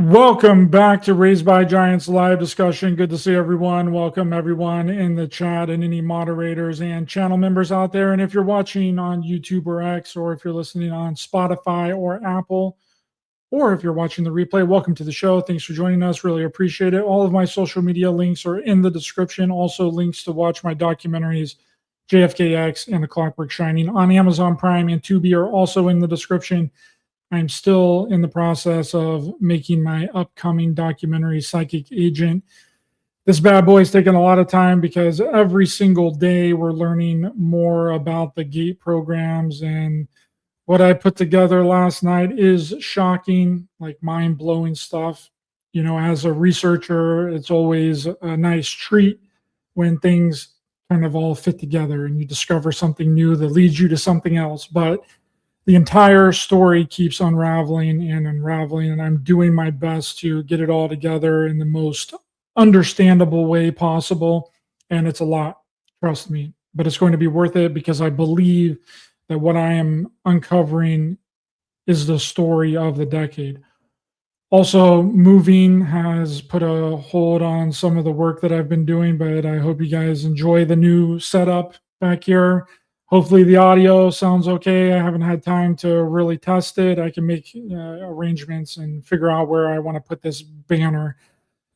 Welcome back to Raised by Giants live discussion. Good to see everyone. Welcome everyone in the chat and any moderators and channel members out there. And if you're watching on YouTube or X, or if you're listening on Spotify or Apple, or if you're watching the replay, welcome to the show. Thanks for joining us. Really appreciate it. All of my social media links are in the description. Also links to watch my documentaries, JFKX and The Clockwork Shining on Amazon Prime and Tubi are also in the description. I'm still in the process of making my upcoming documentary, Psychic Agent. This bad boy is taking a lot of time because every single day we're learning more about the gate programs. And what I put together last night is shocking, like mind-blowing stuff. You know, as a researcher, it's always a nice treat when things kind of all fit together and you discover something new that leads you to something else. But the entire story keeps unraveling and unraveling, and I'm doing my best to get it all together in the most understandable way possible. And it's a lot, trust me, but it's going to be worth it because I believe that what I am uncovering is the story of the decade. Also, moving has put a hold on some of the work that I've been doing, but I hope you guys enjoy the new setup back here. Hopefully the audio sounds okay. I haven't had time to really test it. I can make arrangements and figure out where I want to put this banner,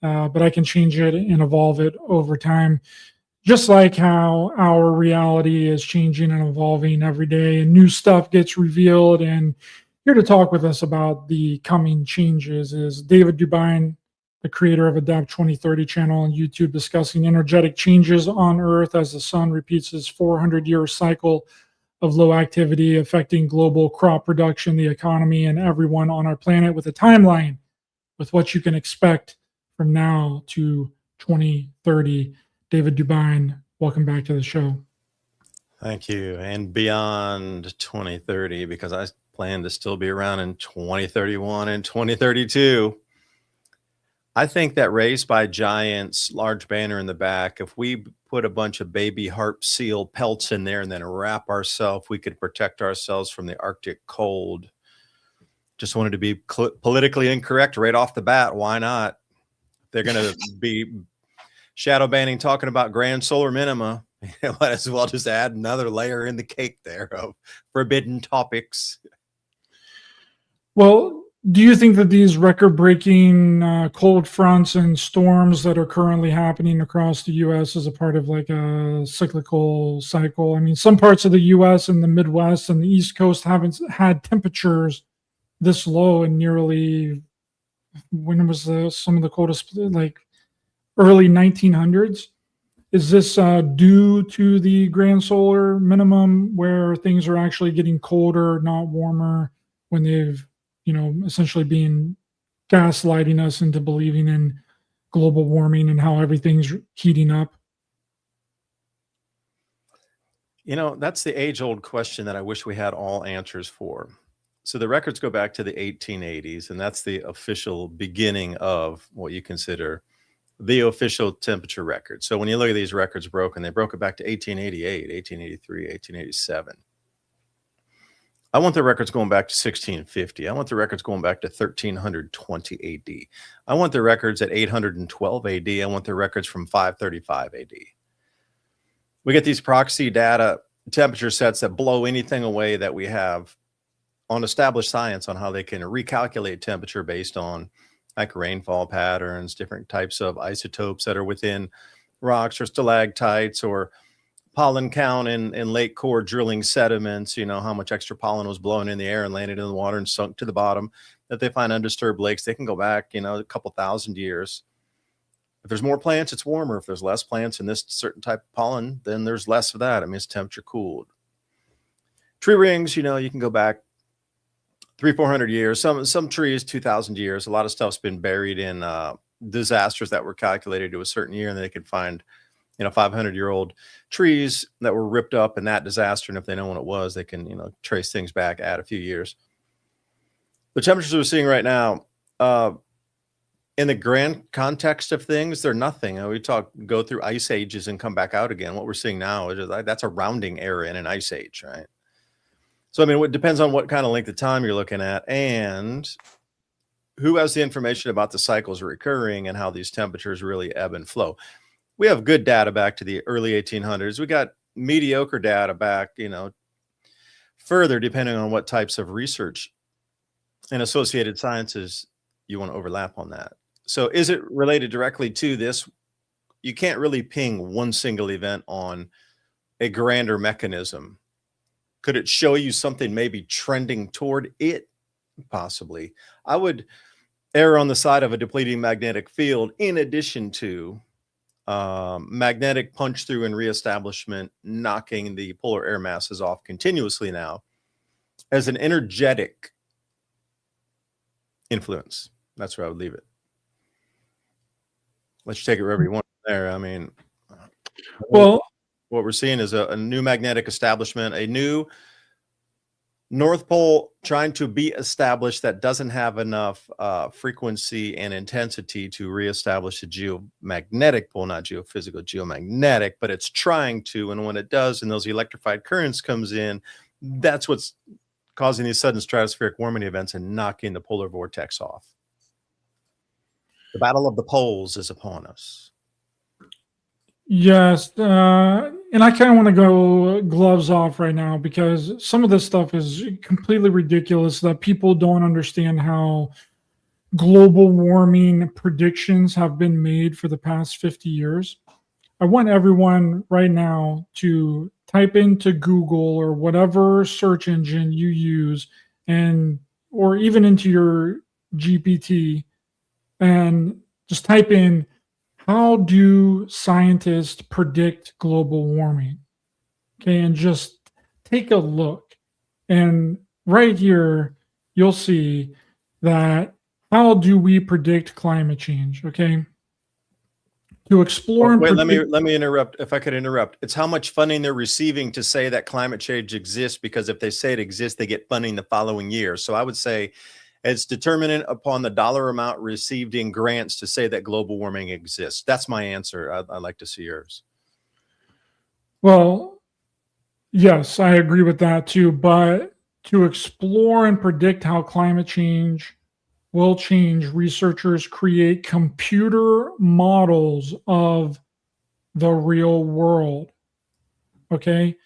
but I can change it and evolve it over time, just like how our reality is changing and evolving every day and new stuff gets revealed. And here to talk with us about the coming changes is David DuByne, the creator of Adapt 2030 channel on YouTube, discussing energetic changes on Earth as the sun repeats its 400-year cycle of low activity, affecting global crop production, the economy, and everyone on our planet, with a timeline with what you can expect from now to 2030. David DuByne, welcome back to the show. Thank you. And beyond 2030, because I plan to still be around in 2031 and 2032. I think that Raised by Giants large banner in the back, if we put a bunch of baby harp seal pelts in there and then wrap ourselves, we could protect ourselves from the Arctic cold. Just wanted to be politically incorrect right off the bat. Why not? They're going to be shadow banning, talking about grand solar minima. Might as well just add another layer in the cake there of forbidden topics. Well, do you think that these record-breaking cold fronts and storms that are currently happening across the U.S. is a part of like a cyclical cycle? I mean, some parts of the U.S. and the Midwest and the East Coast haven't had temperatures this low in nearly, when was some of the coldest, like early 1900s? Is this due to the grand solar minimum where things are actually getting colder, not warmer, when they've essentially being gaslighting us into believing in global warming and how everything's heating up? That's the age-old question that I wish we had all answers for. So the records go back to the 1880s, and that's the official beginning of what you consider the official temperature record. So when you look at these records broken, they broke it back to 1888, 1883, 1887. I want the records going back to 1650. I want the records going back to 1320 AD. I want the records at 812 AD. I want the records from 535 AD. We get these proxy data temperature sets that blow anything away that we have on established science on how they can recalculate temperature based on like rainfall patterns, different types of isotopes that are within rocks or stalactites, or pollen count in lake core drilling sediments, how much extra pollen was blown in the air and landed in the water and sunk to the bottom, that they find undisturbed lakes. They can go back, a couple thousand years. If there's more plants, it's warmer. If there's less plants in this certain type of pollen, then there's less of that. I mean, it's temperature cooled. Tree rings, you can go back 300-400 years. Some trees, 2,000 years. A lot of stuff's been buried in disasters that were calculated to a certain year, and they could find 500-year-old trees that were ripped up in that disaster. And if they know when it was, they can, trace things back, add a few years. The temperatures we're seeing right now, in the grand context of things, they're nothing. We go through ice ages and come back out again. What we're seeing now is that's a rounding error in an ice age, right? So, I mean, it depends on what kind of length of time you're looking at. And who has the information about the cycles recurring and how these temperatures really ebb and flow? We have good data back to the early 1800s. We got mediocre data back, further, depending on what types of research and associated sciences you want to overlap on that. So is it related directly to this? You can't really ping one single event on a grander mechanism. Could it show you something maybe trending toward it? Possibly. I would err on the side of a depleting magnetic field in addition to magnetic punch through and reestablishment, knocking the polar air masses off continuously now as an energetic influence. That's where I would leave it. Let you take it wherever you want there. I mean, Well, what we're seeing is a new magnetic establishment, a new North Pole trying to be established that doesn't have enough frequency and intensity to reestablish the geomagnetic pole, not geophysical, geomagnetic, but it's trying to. And when it does, and those electrified currents comes in, that's what's causing these sudden stratospheric warming events and knocking the polar vortex off. The battle of the poles is upon us. yes, and I kind of want to go gloves off right now because some of this stuff is completely ridiculous that people don't understand how global warming predictions have been made for the past 50 years. I want everyone right now to type into Google or whatever search engine you use or even into your GPT and just type in, how do scientists predict global warming? Okay, and just take a look. And right here, you'll see that how do we predict climate change? Okay. To explore and Wait, let me interrupt. If I could interrupt, it's how much funding they're receiving to say that climate change exists, because if they say it exists, they get funding the following year. So I would say it's determinant upon the dollar amount received in grants to say that global warming exists. That's my answer. I'd like to see yours. Well, yes, I agree with that too. But to explore and predict how climate change will change, researchers create computer models of the real world. Okay.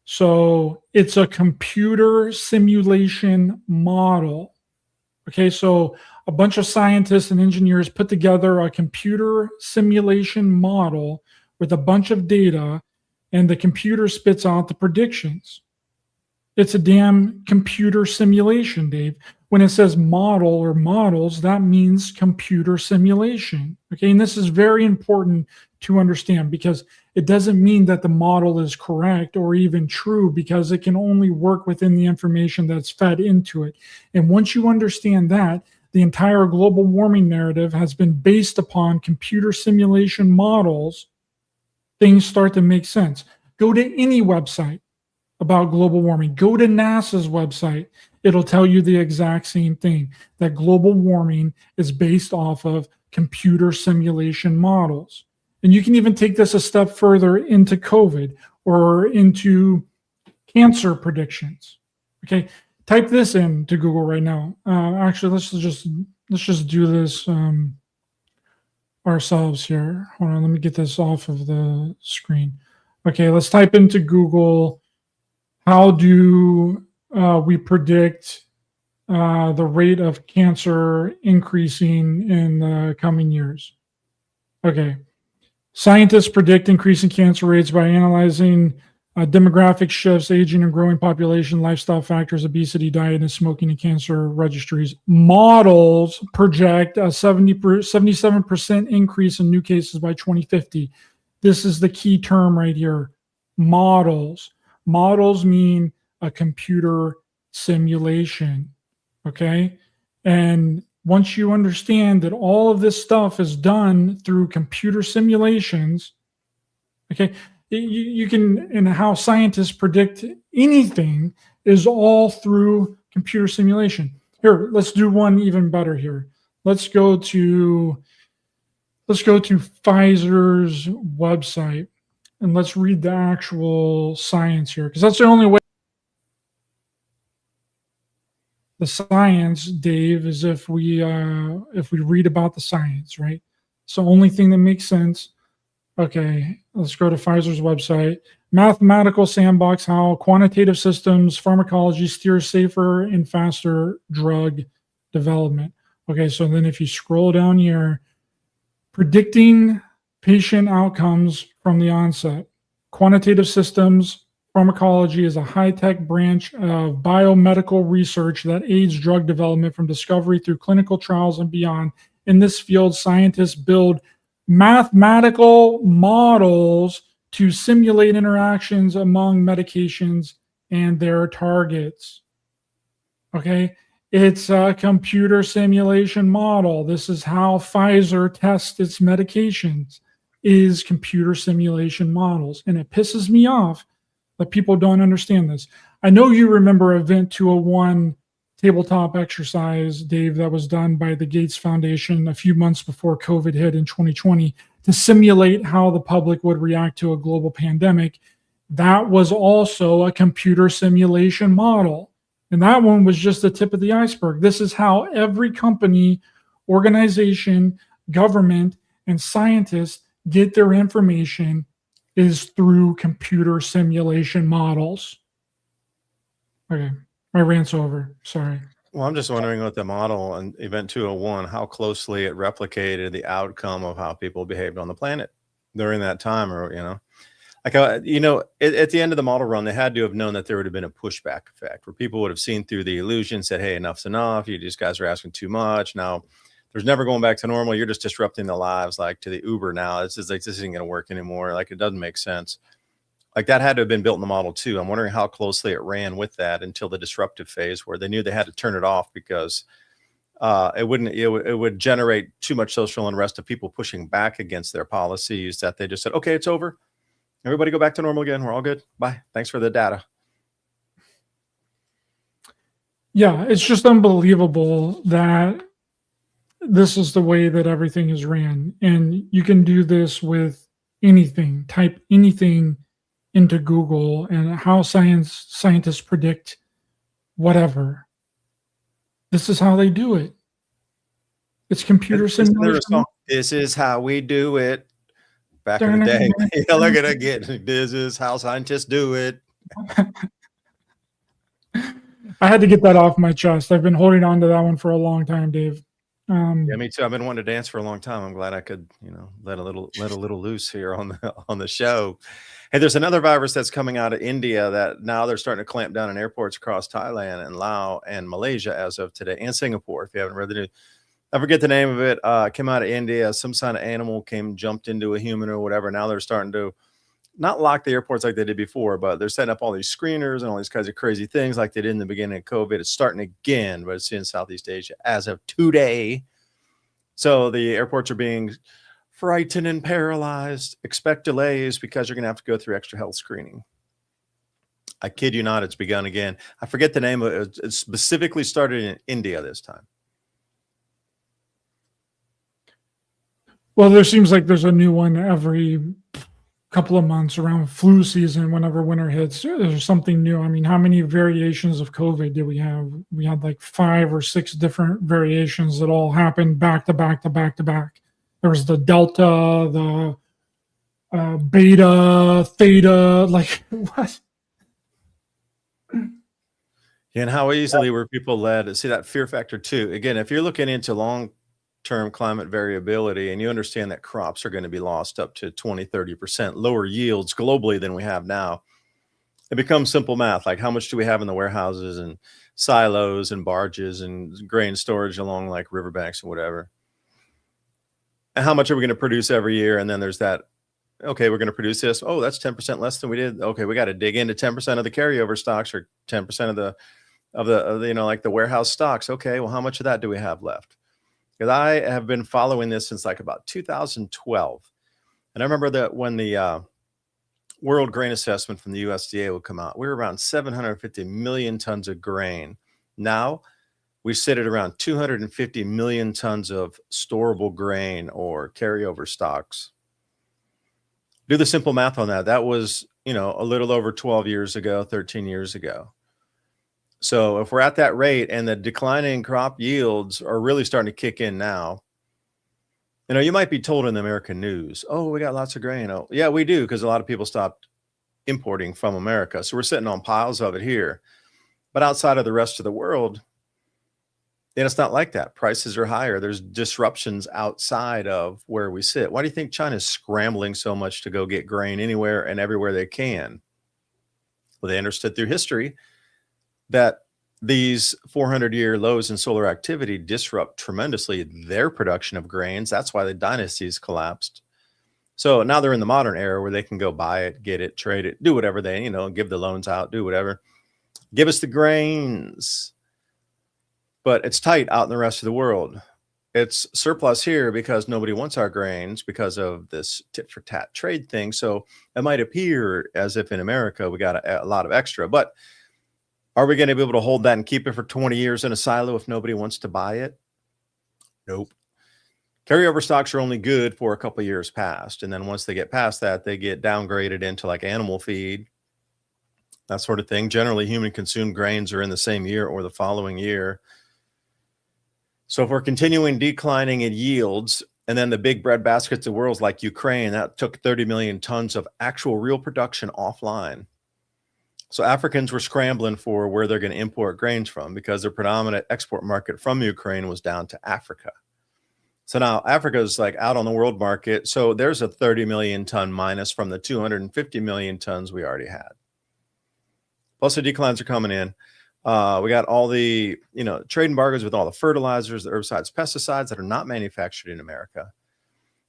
So it's a computer simulation model. Okay, so a bunch of scientists and engineers put together a computer simulation model with a bunch of data, and the computer spits out the predictions. It's a damn computer simulation, Dave. When it says model or models, that means computer simulation. Okay, and this is very important to understand because it doesn't mean that the model is correct or even true, because it can only work within the information that's fed into it. And once you understand that, the entire global warming narrative has been based upon computer simulation models, things start to make sense. Go to any website about global warming. Go to NASA's website. It'll tell you the exact same thing, that global warming is based off of computer simulation models. And you can even take this a step further into COVID or into cancer predictions. Okay, type this into Google right now. Actually, let's just do this ourselves here. Hold on, let me get this off of the screen. Okay, let's type into Google, how do we predict the rate of cancer increasing in the coming years? Okay. Scientists predict increasing cancer rates by analyzing demographic shifts, aging and growing population, lifestyle factors, obesity, diet, and smoking and cancer registries. Models project a 77% increase in new cases by 2050. This is the key term right here. Models. Models mean a computer simulation. Okay. And once you understand that all of this stuff is done through computer simulations, okay, you can, and how scientists predict anything is all through computer simulation. Here, let's do one even better here. Let's go to Pfizer's website and let's read the actual science here, because that's the only way. The science, Dave, is if we read about the science, right? So only thing that makes sense. Okay, let's go to Pfizer's website. Mathematical sandbox: how quantitative systems pharmacology steers safer and faster drug development. Okay, so then if you scroll down here, predicting patient outcomes from the onset. Quantitative systems pharmacology is a high-tech branch of biomedical research that aids drug development from discovery through clinical trials and beyond. In this field, scientists build mathematical models to simulate interactions among medications and their targets. Okay, it's a computer simulation model. This is how Pfizer tests its medications, is computer simulation models. And it pisses me off that people don't understand this. I know you remember Event 201 tabletop exercise, Dave, that was done by the Gates Foundation a few months before COVID hit in 2020 to simulate how the public would react to a global pandemic. That was also a computer simulation model. And that one was just the tip of the iceberg. This is how every company, organization, government, and scientists get their information, is through computer simulation models. Okay, my rant's over. Sorry. Well, I'm just wondering what the model on Event 201, how closely it replicated the outcome of how people behaved on the planet during that time, or, like, at the end of the model run, they had to have known that there would have been a pushback effect where people would have seen through the illusion, said, hey, enough's enough. You just guys are asking too much. Now there's never going back to normal. You're just disrupting the lives, like to the Uber now. It's just like, this isn't going to work anymore. Like, it doesn't make sense. Like, that had to have been built in the model too. I'm wondering how closely it ran with that until the disruptive phase where they knew they had to turn it off because it would generate too much social unrest of people pushing back against their policies, that they just said, okay, it's over. Everybody go back to normal again. We're all good. Bye. Thanks for the data. Yeah, it's just unbelievable that this is the way that everything is ran. And you can do this with anything. Type anything into Google and how scientists predict whatever. This is how they do it. It's computer simulation. This is how we do it. Back in the day. Look at it again. This is how scientists do it. I had to get that off my chest. I've been holding on to that one for a long time, Dave. Yeah, me too. I've been wanting to dance for a long time. I'm glad I could, let a little loose here on the show. Hey, there's another virus that's coming out of India that now they're starting to clamp down in airports across Thailand and Laos and Malaysia as of today, and Singapore. If you haven't read the news, I forget the name of it. Came out of India. Some kind of animal jumped into a human or whatever. Now they're starting to not lock the airports like they did before, but they're setting up all these screeners and all these kinds of crazy things like they did in the beginning of COVID. It's starting again, but it's in Southeast Asia as of today. So the airports are being frightened and paralyzed. Expect delays because you're going to have to go through extra health screening. I kid you not, it's begun again. I forget the name of it. It specifically started in India this time. Well, there seems like there's a new one every couple of months around flu season. Whenever winter hits, there's something new. I mean, how many variations of COVID did we have? We had like 5 or 6 different variations that all happened back to back to back to back. There was the Delta, the Beta, Theta, like what? And how easily were people led? See that fear factor too. Again, if you're looking into long-term climate variability and you understand that crops are going to be lost up to 20-30% lower yields globally than we have now, it becomes simple math. Like, how much do we have in the warehouses and silos and barges and grain storage along like riverbanks and whatever? And how much are we going to produce every year? And then there's that, okay, we're going to produce this. Oh, that's 10% less than we did. Okay, we got to dig into 10% of the carryover stocks or 10% of the like the warehouse stocks. Okay, well, how much of that do we have left? Because I have been following this since like about 2012. And I remember that when the World Grain Assessment from the USDA would come out, we were around 750 million tons of grain. Now we sit at around 250 million tons of storable grain or carryover stocks. Do the simple math on that. That was, a little over 12 years ago, 13 years ago. So if we're at that rate and the declining crop yields are really starting to kick in now, you might be told in the American news, oh, we got lots of grain. Oh, yeah, we do, because a lot of people stopped importing from America. So we're sitting on piles of it here. But outside of the rest of the world, and it's not like that. Prices are higher. There's disruptions outside of where we sit. Why do you think China's scrambling so much to go get grain anywhere and everywhere they can? Well, they understood through history that these 400-year lows in solar activity disrupt tremendously their production of grains. That's why the dynasties collapsed. So now they're in the modern era where they can go buy it, get it, trade it, do whatever they, give the loans out, do whatever. Give us the grains. But it's tight out in the rest of the world. It's surplus here because nobody wants our grains because of this tit for tat trade thing. So it might appear as if in America we got a lot of extra, but are we going to be able to hold that and keep it for 20 years in a silo if nobody wants to buy it? Nope. Carryover stocks are only good for a couple of years past. And then once they get past that, they get downgraded into like animal feed, that sort of thing. Generally, human consumed grains are in the same year or the following year. So if we're continuing declining in yields, and then the big bread baskets of worlds like Ukraine, that took 30 million tons of actual real production offline. So Africans were scrambling for where they're going to import grains from because their predominant export market from Ukraine was down to Africa. So now Africa is like out on the world market. So there's a 30 million ton minus from the 250 million tons we already had. Plus the declines are coming in. We got all the, trade embargoes with all the fertilizers, the herbicides, pesticides that are not manufactured in America.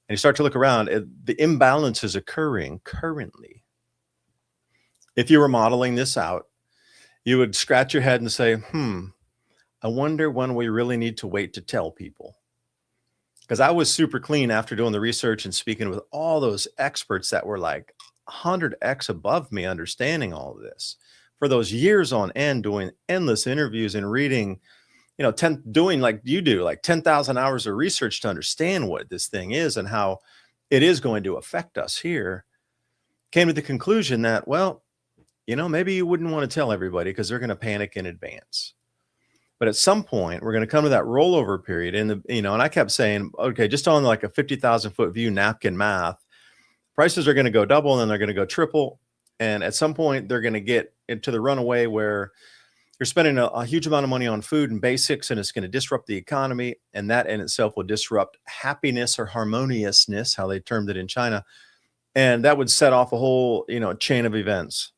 And you start to look around, the imbalance is occurring currently. If you were modeling this out, you would scratch your head and say, I wonder when we really need to wait to tell people. Because I was super clean after doing the research and speaking with all those experts that were like 100x above me, understanding all of this. For those years on end, doing endless interviews and reading, doing like you do, like 10,000 hours of research to understand what this thing is and how it is going to affect us here, came to the conclusion that, well, maybe you wouldn't want to tell everybody because they're going to panic in advance. But at some point, we're going to come to that rollover period. And, and I kept saying, okay, just on like a 50,000 foot view napkin math, prices are going to go double and then they're going to go triple. And at some point, they're going to get into the runaway where you're spending a huge amount of money on food and basics, and it's going to disrupt the economy. And that in itself will disrupt happiness or harmoniousness, how they termed it in China. And that would set off a whole, chain of events.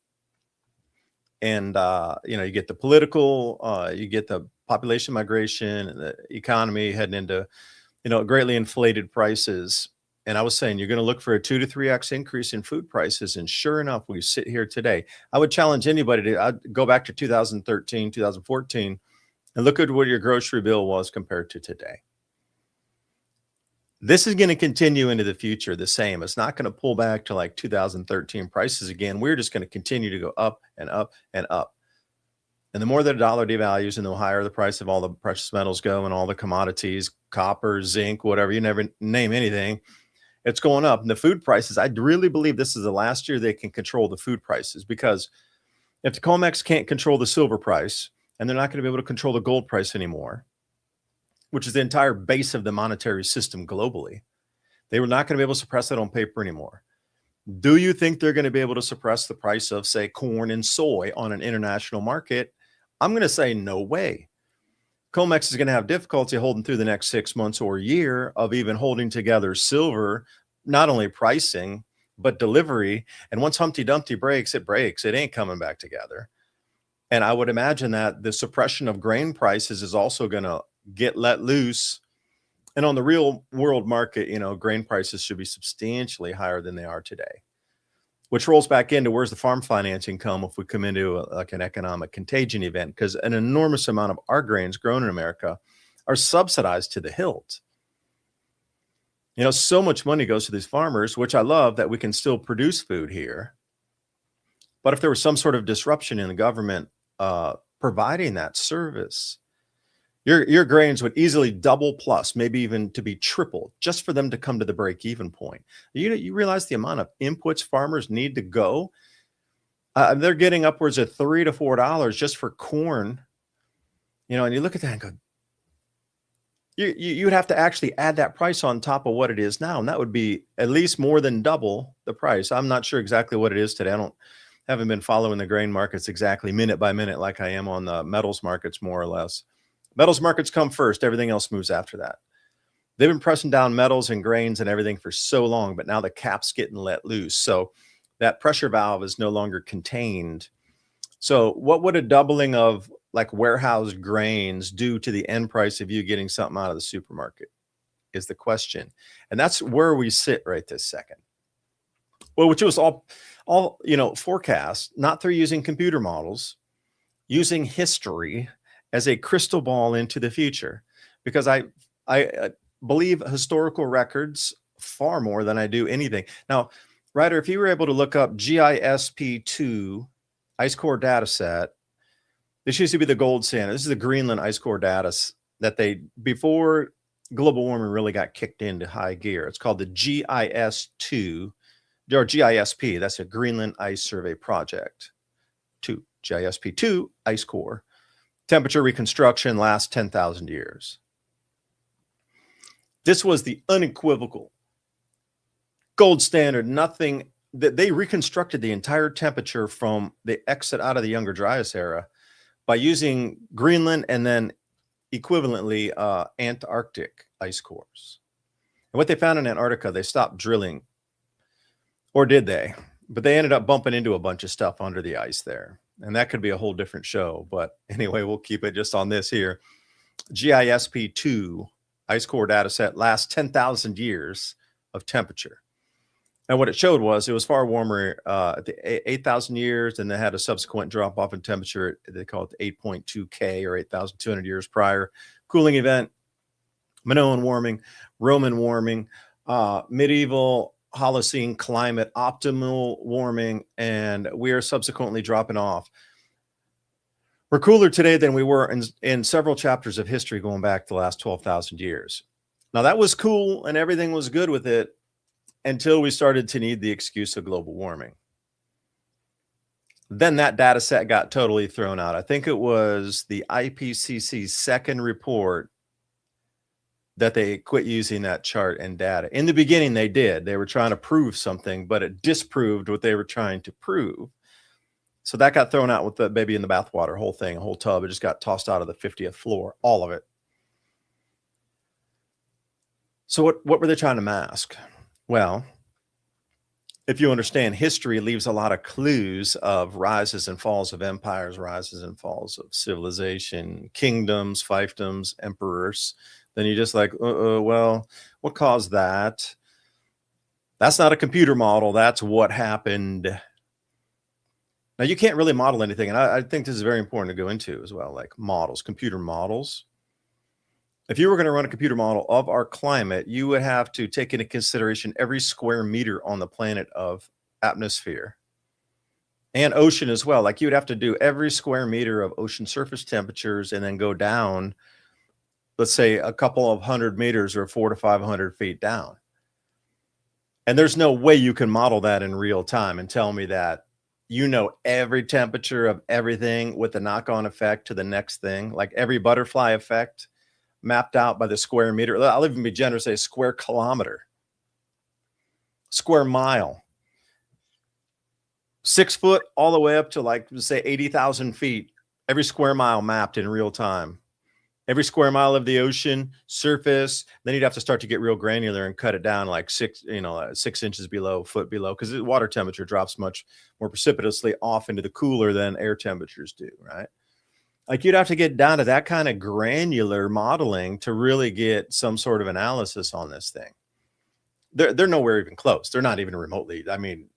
And, you get the political, you get the population migration and the economy heading into, greatly inflated prices. And I was saying, you're going to look for a 2 to 3x increase in food prices. And sure enough, we sit here today. I would challenge anybody to I'd go back to 2013, 2014, and look at what your grocery bill was compared to today. This is going to continue into the future the same. It's not going to pull back to like 2013 prices again. We're just going to continue to go up and up and up. And the more that the dollar devalues and the higher the price of all the precious metals go and all the commodities, copper, zinc, whatever, you never name anything, it's going up. And the food prices, I really believe this is the last year they can control the food prices, because if the COMEX can't control the silver price and they're not going to be able to control the gold price anymore, which is the entire base of the monetary system globally, they were not going to be able to suppress that on paper anymore. Do you think they're going to be able to suppress the price of, say, corn and soy on an international market? I'm going to say no way. COMEX is going to have difficulty holding through the next 6 months or a year of even holding together silver, not only pricing, but delivery. And once Humpty Dumpty breaks. It ain't coming back together. And I would imagine that the suppression of grain prices is also going to get let loose. And on the real world market, grain prices should be substantially higher than they are today, which rolls back into where's the farm financing come if we come into like an economic contagion event, because an enormous amount of our grains grown in America are subsidized to the hilt. So much money goes to these farmers, which I love that we can still produce food here. But if there was some sort of disruption in the government providing that service, your grains would easily double plus, maybe even to be triple, just for them to come to the break-even point. You realize the amount of inputs farmers need to go? They're getting upwards of $3 to $4 just for corn And you look at that and go, you would have to actually add that price on top of what it is now, and that would be at least more than double the price. I'm not sure exactly what it is today. Haven't been following the grain markets exactly minute by minute like I am on the metals markets, more or less. Metals markets come first. Everything else moves after that. They've been pressing down metals and grains and everything for so long, but now the cap's getting let loose. So that pressure valve is no longer contained. So what would a doubling of like warehoused grains do to the end price of you getting something out of the supermarket is the question. And that's where we sit right this second. Well, which was all forecast, not through using computer models, using history as a crystal ball into the future. Because I believe historical records far more than I do anything. Now, Ryder, if you were able to look up GISP2 ice core data set, this used to be the gold standard. This is the Greenland ice core data that before global warming really got kicked into high gear. It's called the GIS2 or GISP. That's a Greenland Ice Survey Project. GISP2 ice core. Temperature reconstruction lasts 10,000 years. This was the unequivocal gold standard. Nothing that they reconstructed the entire temperature from the exit out of the Younger Dryas era by using Greenland and then equivalently Antarctic ice cores. And what they found in Antarctica, they stopped drilling, or did they? But they ended up bumping into a bunch of stuff under the ice there. And that could be a whole different show. But anyway, we'll keep it just on this here. GISP2 ice core data set lasts 10,000 years of temperature. And what it showed was it was far warmer at the 8,000 years, and they had a subsequent drop off in temperature. They call it the 8.2 K or 8,200 years prior. Cooling event, Minoan warming, Roman warming, medieval Holocene climate, optimal warming, and we are subsequently dropping off. We're cooler today than we were in several chapters of history going back the last 12,000 years. Now, that was cool and everything was good with it until we started to need the excuse of global warming. Then that data set got totally thrown out. I think it was the IPCC's second report that they quit using that chart and data. In the beginning, they did. They were trying to prove something, but it disproved what they were trying to prove. So that got thrown out with the baby in the bathwater, whole thing, a whole tub. It just got tossed out of the 50th floor, all of it. So what were they trying to mask? Well, if you understand, history leaves a lot of clues of rises and falls of empires, rises and falls of civilization, kingdoms, fiefdoms, emperors. Then you're just like, well, what caused that? That's not a computer model. That's what happened. Now, you can't really model anything. And I think this is very important to go into as well, like models, computer models. If you were going to run a computer model of our climate, you would have to take into consideration every square meter on the planet of atmosphere and ocean as well. Like you would have to do every square meter of ocean surface temperatures and then go down, let's say a couple of 100 meters or 400 to 500 feet down. And there's no way you can model that in real time and tell me that you know every temperature of everything with the knock-on effect to the next thing, like every butterfly effect mapped out by the square meter. I'll even be generous, say square kilometer, square mile, 6 foot all the way up to like, say 80,000 feet, every square mile mapped in real time. Every square mile of the ocean surface, then you'd have to start to get real granular and cut it down like 6 inches below, foot below, because the water temperature drops much more precipitously off into the cooler than air temperatures do, right? Like you'd have to get down to that kind of granular modeling to really get some sort of analysis on this thing. They're nowhere even close. They're not even remotely. I mean,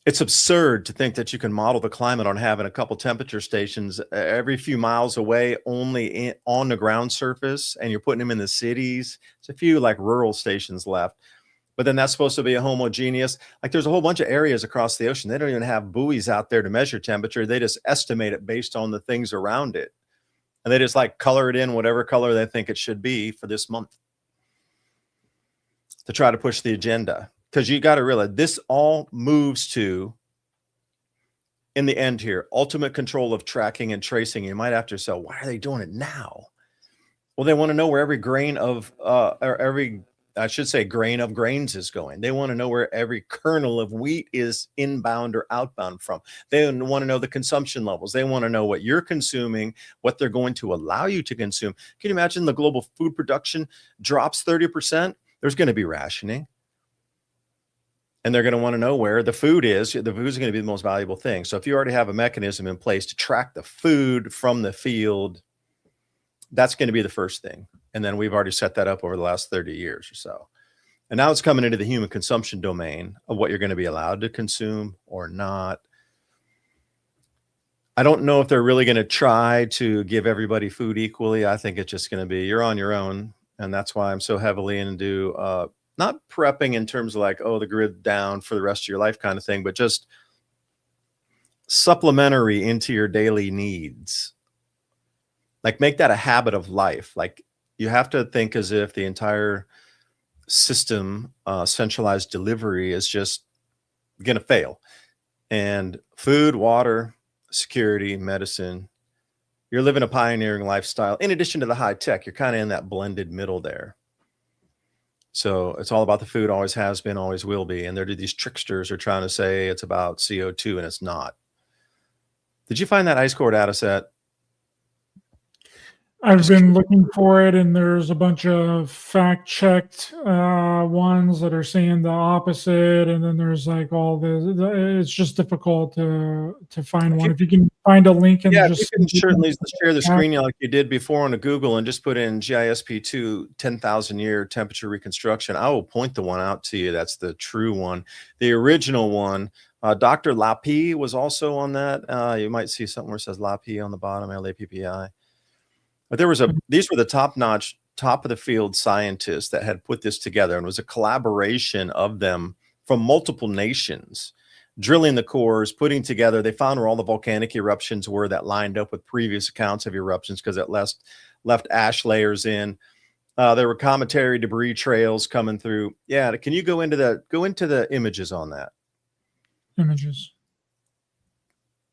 it's absurd to think that you can model the climate on having a couple temperature stations every few miles away, only on the ground surface, and you're putting them in the cities. There's a few like rural stations left, but then that's supposed to be a homogeneous. Like there's a whole bunch of areas across the ocean. They don't even have buoys out there to measure temperature. They just estimate it based on the things around it. And they just like color it in whatever color they think it should be for this month to try to push the agenda. Because you got to realize this all moves to in the end here, ultimate control of tracking and tracing. You might ask yourself, why are they doing it now? Well, they want to know where every grain of, grain of grains is going. They want to know where every kernel of wheat is inbound or outbound from. They want to know the consumption levels. They want to know what you're consuming, what they're going to allow you to consume. Can you imagine the global food production drops 30%? There's going to be rationing. And they're going to want to know where the food is. The food is going to be the most valuable thing. So if you already have a mechanism in place to track the food from the field, that's going to be the first thing. And then we've already set that up over the last 30 years or so. And now it's coming into the human consumption domain of what you're going to be allowed to consume or not. I don't know if they're really going to try to give everybody food equally. I think it's just going to be, you're on your own. And that's why I'm so heavily into, not prepping in terms of like, oh, the grid down for the rest of your life kind of thing, but just supplementary into your daily needs. Like make that a habit of life. Like you have to think as if the entire system, centralized delivery is just going to fail. And food, water, security, medicine, you're living a pioneering lifestyle. In addition to the high tech, you're kind of in that blended middle there. So it's all about the food, always has been, always will be. And there are these tricksters who are trying to say it's about CO2 and it's not. Did you find that ice core data set? I've been looking for it, and there's a bunch of fact-checked ones that are saying the opposite, and then there's like all it's just difficult to find one. If you can find a link and just you can certainly share the screen like you did before on a Google and just put in GISP2 10,000 year temperature reconstruction. I will point the one out to you. That's the true one. The original one, Dr. Lapie was also on that. You might see something where it says Lapie on the bottom, LAPPI. But these were the top-notch, top-of-the-field scientists that had put this together, and it was a collaboration of them from multiple nations, drilling the cores, putting together. They found where all the volcanic eruptions were that lined up with previous accounts of eruptions because it left ash layers in. There were cometary debris trails coming through. Yeah, can you go into the images on that? Images.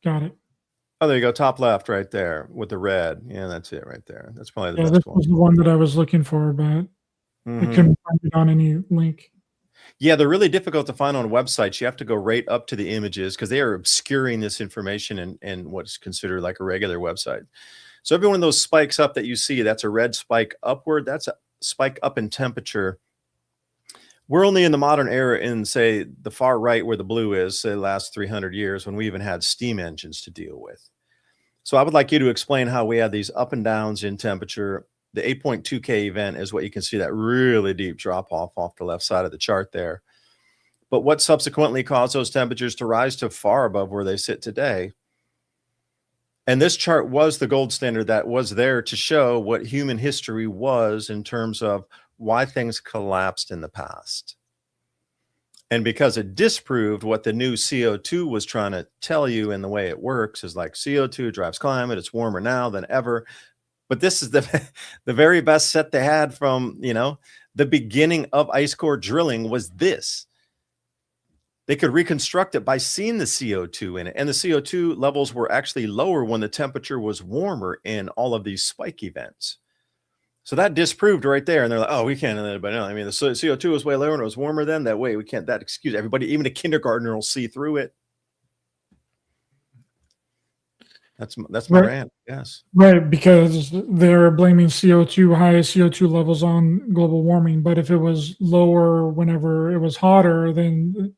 Got it. Oh, there you go. Top left right there with the red. Yeah, that's it right there. That's probably the best this one. was the one that I was looking for, but I couldn't find it on any link. Yeah, they're really difficult to find on websites. You have to go right up to the images because they are obscuring this information in what's considered like a regular website. So every one of those spikes up that you see, that's a red spike upward. That's a spike up in temperature. We're only in the modern era in, say, the far right where the blue is, say, the last 300 years when we even had steam engines to deal with. So I would like you to explain how we had these up and downs in temperature. The 8.2K event is what you can see, that really deep drop off the left side of the chart there. But what subsequently caused those temperatures to rise to far above where they sit today? And this chart was the gold standard that was there to show what human history was in terms of why things collapsed in the past. And because it disproved what the new CO2 was trying to tell you, in the way it works is like CO2 drives climate. It's warmer now than ever. But this is the very best set they had from, the beginning of ice core drilling was this. They could reconstruct it by seeing the CO2 in it. And the CO2 levels were actually lower when the temperature was warmer in all of these spike events. So that disproved right there. And they're like, oh, we can't let anybody know. I mean, the CO2 was way lower and it was warmer then. That way we can't, that excuse everybody, even a kindergartner will see through it. That's my rant. Yes. Right. Because they're blaming CO2, high CO2 levels on global warming. But if it was lower whenever it was hotter, then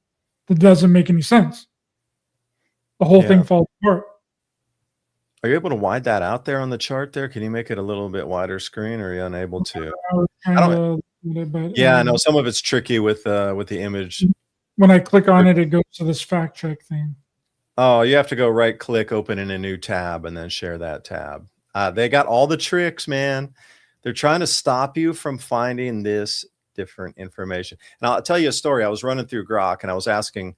it doesn't make any sense. The whole thing falls apart. Are you able to widen that out there on the chart there? Can you make it a little bit wider screen, or are you unable to? I know some of it's tricky with the image. When I click on it, it goes to this fact check thing. Oh, you have to go right click, open in a new tab, and then share that tab. They got all the tricks, man. They're trying to stop you from finding this different information. And I'll tell you a story. I was running through Grok and I was asking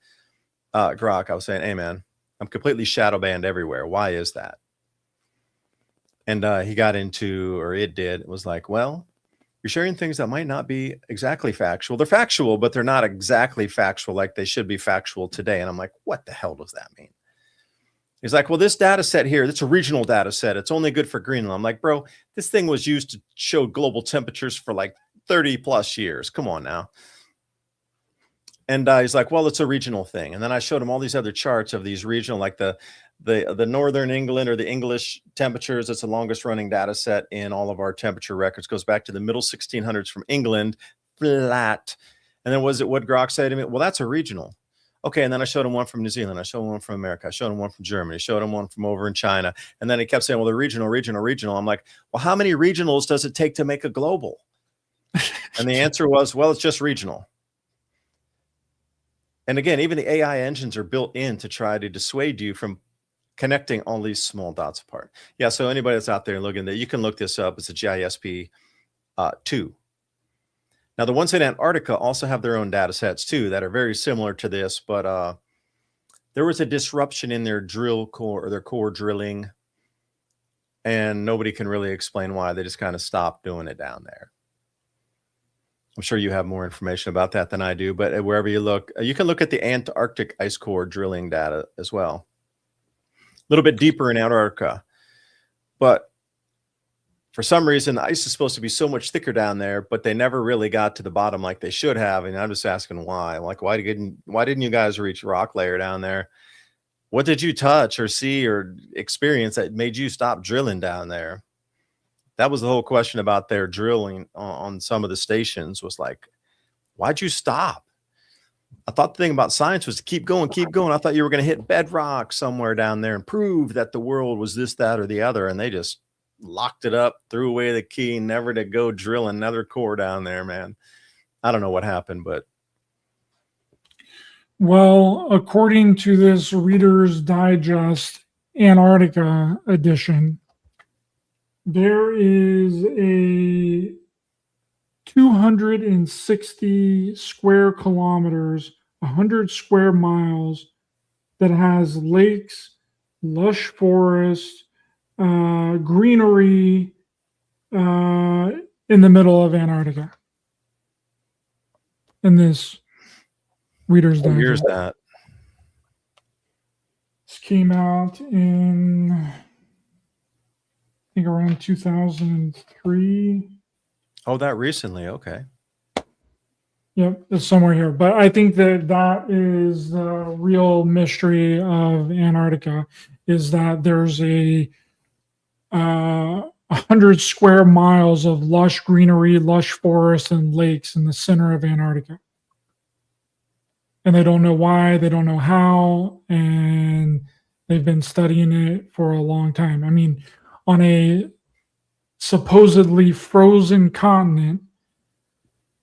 Grok, I was saying, hey man, I'm completely shadow banned everywhere. Why is that? And he got into, or it did, it was like, well, you're sharing things that might not be exactly factual. They're factual, but they're not exactly factual like they should be factual today. And I'm like, what the hell does that mean? He's like, well, this data set here, it's a regional data set. It's only good for Greenland. I'm like, bro, this thing was used to show global temperatures for like 30 plus years. Come on now. And he's like, well, it's a regional thing. And then I showed him all these other charts of these regional, like the Northern England or the English temperatures. It's the longest running data set in all of our temperature records. Goes back to the middle 1600s from England, flat. And then what Grok said to me? Well, that's a regional. Okay, and then I showed him one from New Zealand. I showed him one from America. I showed him one from Germany. I showed him one from over in China. And then he kept saying, well, they're regional. I'm like, well, how many regionals does it take to make a global? And the answer was, well, it's just regional. And again, even the AI engines are built in to try to dissuade you from connecting all these small dots apart. Yeah, so anybody that's out there looking, that you can look this up. It's a GISP 2. Now, the ones in Antarctica also have their own data sets too that are very similar to this, but there was a disruption in their drill core or their core drilling, and nobody can really explain why. They just kind of stopped doing it down there. I'm sure you have more information about that than I do, but wherever you look, you can look at the Antarctic ice core drilling data as well. A little bit deeper in Antarctica, but for some reason, the ice is supposed to be so much thicker down there, but they never really got to the bottom like they should have. And I'm just asking why. I'm like, why didn't you guys reach rock layer down there? What did you touch or see or experience that made you stop drilling down there? That was the whole question about their drilling on some of the stations, was like, why'd you stop? I thought the thing about science was to keep going, keep going. I thought you were going to hit bedrock somewhere down there and prove that the world was this, that, or the other. And they just locked it up, threw away the key, never to go drill another core down there, man. I don't know what happened, but. Well, according to this Reader's Digest Antarctica edition, there is a 260 square kilometers, 100 square miles, that has lakes, lush forests, greenery in the middle of Antarctica. In this Reader's Digest. Here's that. This came out in, I think, around 2003. Oh, that recently. Okay. Yep, it's somewhere here. But I think that is the real mystery of Antarctica, is that there's a 100 square miles of lush greenery, lush forests, and lakes in the center of Antarctica. And they don't know why, they don't know how, and they've been studying it for a long time. I mean, on a supposedly frozen continent,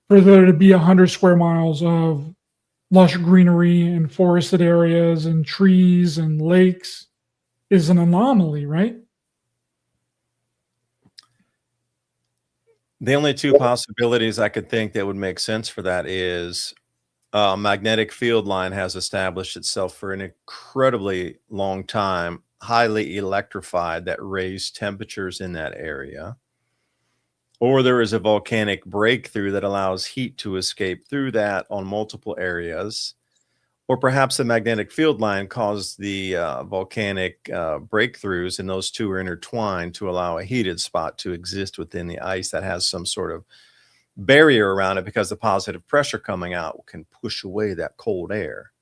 for there to be 100 square miles of lush greenery and forested areas and trees and lakes is an anomaly, right? The only two possibilities I could think that would make sense for that is a magnetic field line has established itself for an incredibly long time, highly electrified, that raised temperatures in that area. Or there is a volcanic breakthrough that allows heat to escape through that on multiple areas. Or perhaps the magnetic field line caused the volcanic breakthroughs, and those two are intertwined to allow a heated spot to exist within the ice that has some sort of barrier around it, because the positive pressure coming out can push away that cold air.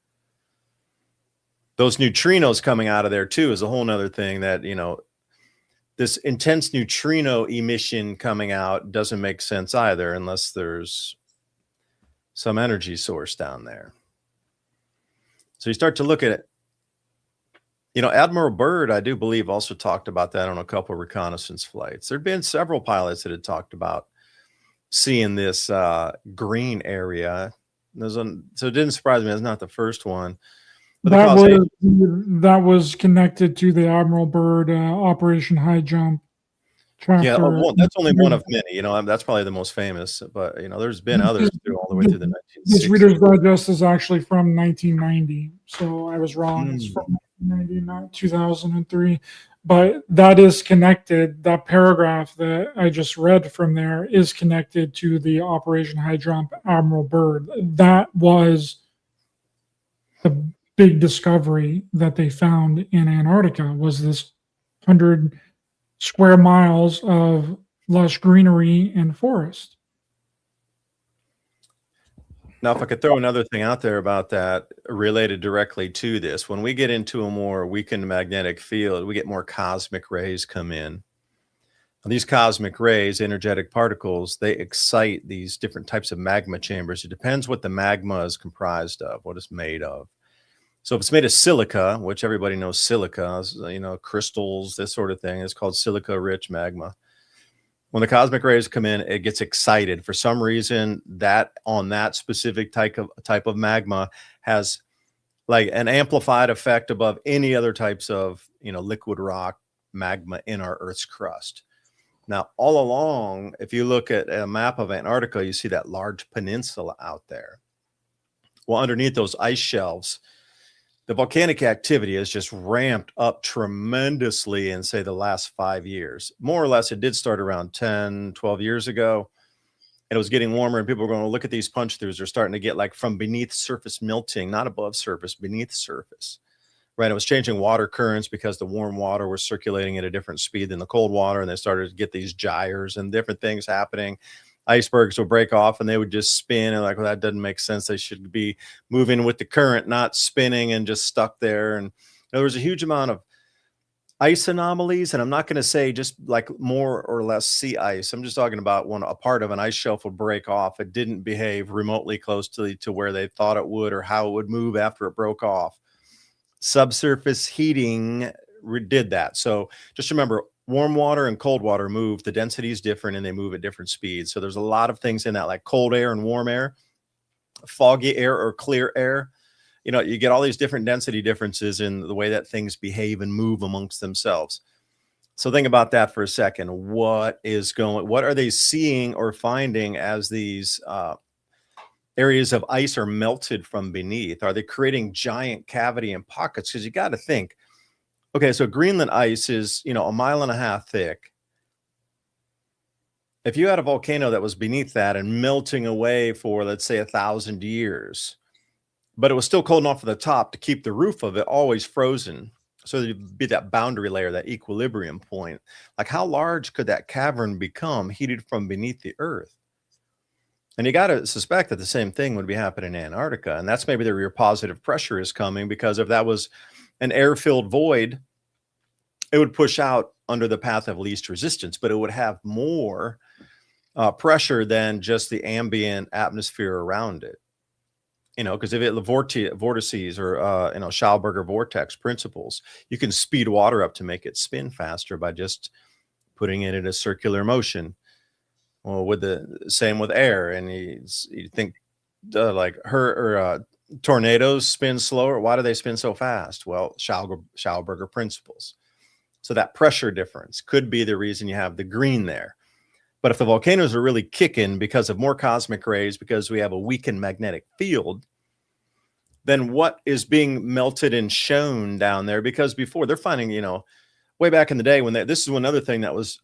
Those neutrinos coming out of there too is a whole nother thing that, you know, this intense neutrino emission coming out doesn't make sense either, unless there's some energy source down there. So you start to look at it. You know, Admiral Byrd, I do believe, also talked about that on a couple of reconnaissance flights. There'd been several pilots that had talked about seeing this green area. So it didn't surprise me. It's not the first one. That was connected to the Admiral Byrd Operation High Jump chapter. Yeah, well, that's only one of many. You know, that's probably the most famous. But you know, there's been others through all the way through the 1960s. This Reader's Digest is actually from 1990, so I was wrong. It's from 1990, not 2003. But that is connected. That paragraph that I just read from there is connected to the Operation High Jump Admiral Byrd. That was big discovery that they found in Antarctica was this 100 square miles of lush greenery and forest. Now, if I could throw another thing out there about that related directly to this, when we get into a more weakened magnetic field, we get more cosmic rays come in. And these cosmic rays, energetic particles, they excite these different types of magma chambers. It depends what the magma is comprised of, what it's made of. So if it's made of silica, which everybody knows silica, crystals, this sort of thing, it's called silica-rich magma. When the cosmic rays come in, it gets excited. For some reason, that specific type of magma has like an amplified effect above any other types of liquid rock magma in our Earth's crust. Now, all along, if you look at a map of Antarctica, you see that large peninsula out there. Well, underneath those ice shelves, the volcanic activity has just ramped up tremendously in, say, the last 5 years. More or less, it did start around 10, 12 years ago. And it was getting warmer, and people were going to look at these punch throughs. They're starting to get like from beneath surface melting, not above surface, beneath surface. Right? It was changing water currents because the warm water was circulating at a different speed than the cold water. And they started to get these gyres and different things happening. Icebergs would break off and they would just spin, and like, well, that doesn't make sense. They should be moving with the current, not spinning and just stuck there. And there was a huge amount of ice anomalies. And I'm not going to say just like more or less sea ice. I'm just talking about when a part of an ice shelf would break off, it didn't behave remotely close to where they thought it would or how it would move after it broke off. Subsurface heating did that. So just remember, warm water and cold water move. The density is different and they move at different speeds. So there's a lot of things in that, like cold air and warm air, foggy air or clear air. You get all these different density differences in the way that things behave and move amongst themselves. So think about that for a second. What are they seeing or finding as these areas of ice are melted from beneath? Are they creating giant cavity and pockets? Because you got to think, okay, so Greenland ice is, 1.5 miles thick. If you had a volcano that was beneath that and melting away for, let's say, 1,000 years, but it was still cold enough at the top to keep the roof of it always frozen. So there'd be that boundary layer, that equilibrium point. Like, how large could that cavern become heated from beneath the earth? And you got to suspect that the same thing would be happening in Antarctica. And that's maybe where your positive pressure is coming, because if that was an air-filled void, it would push out under the path of least resistance, but it would have more pressure than just the ambient atmosphere around it. Because if it vortices or Schauberger vortex principles, you can speed water up to make it spin faster by just putting it in a circular motion. Well, with the same with air, and you think tornadoes spin slower. Why do they spin so fast? Well, Schauberger principles. So that pressure difference could be the reason you have the green there. But if the volcanoes are really kicking because of more cosmic rays, because we have a weakened magnetic field, then what is being melted and shown down there? Because before, they're finding, way back in the day this is another thing that was,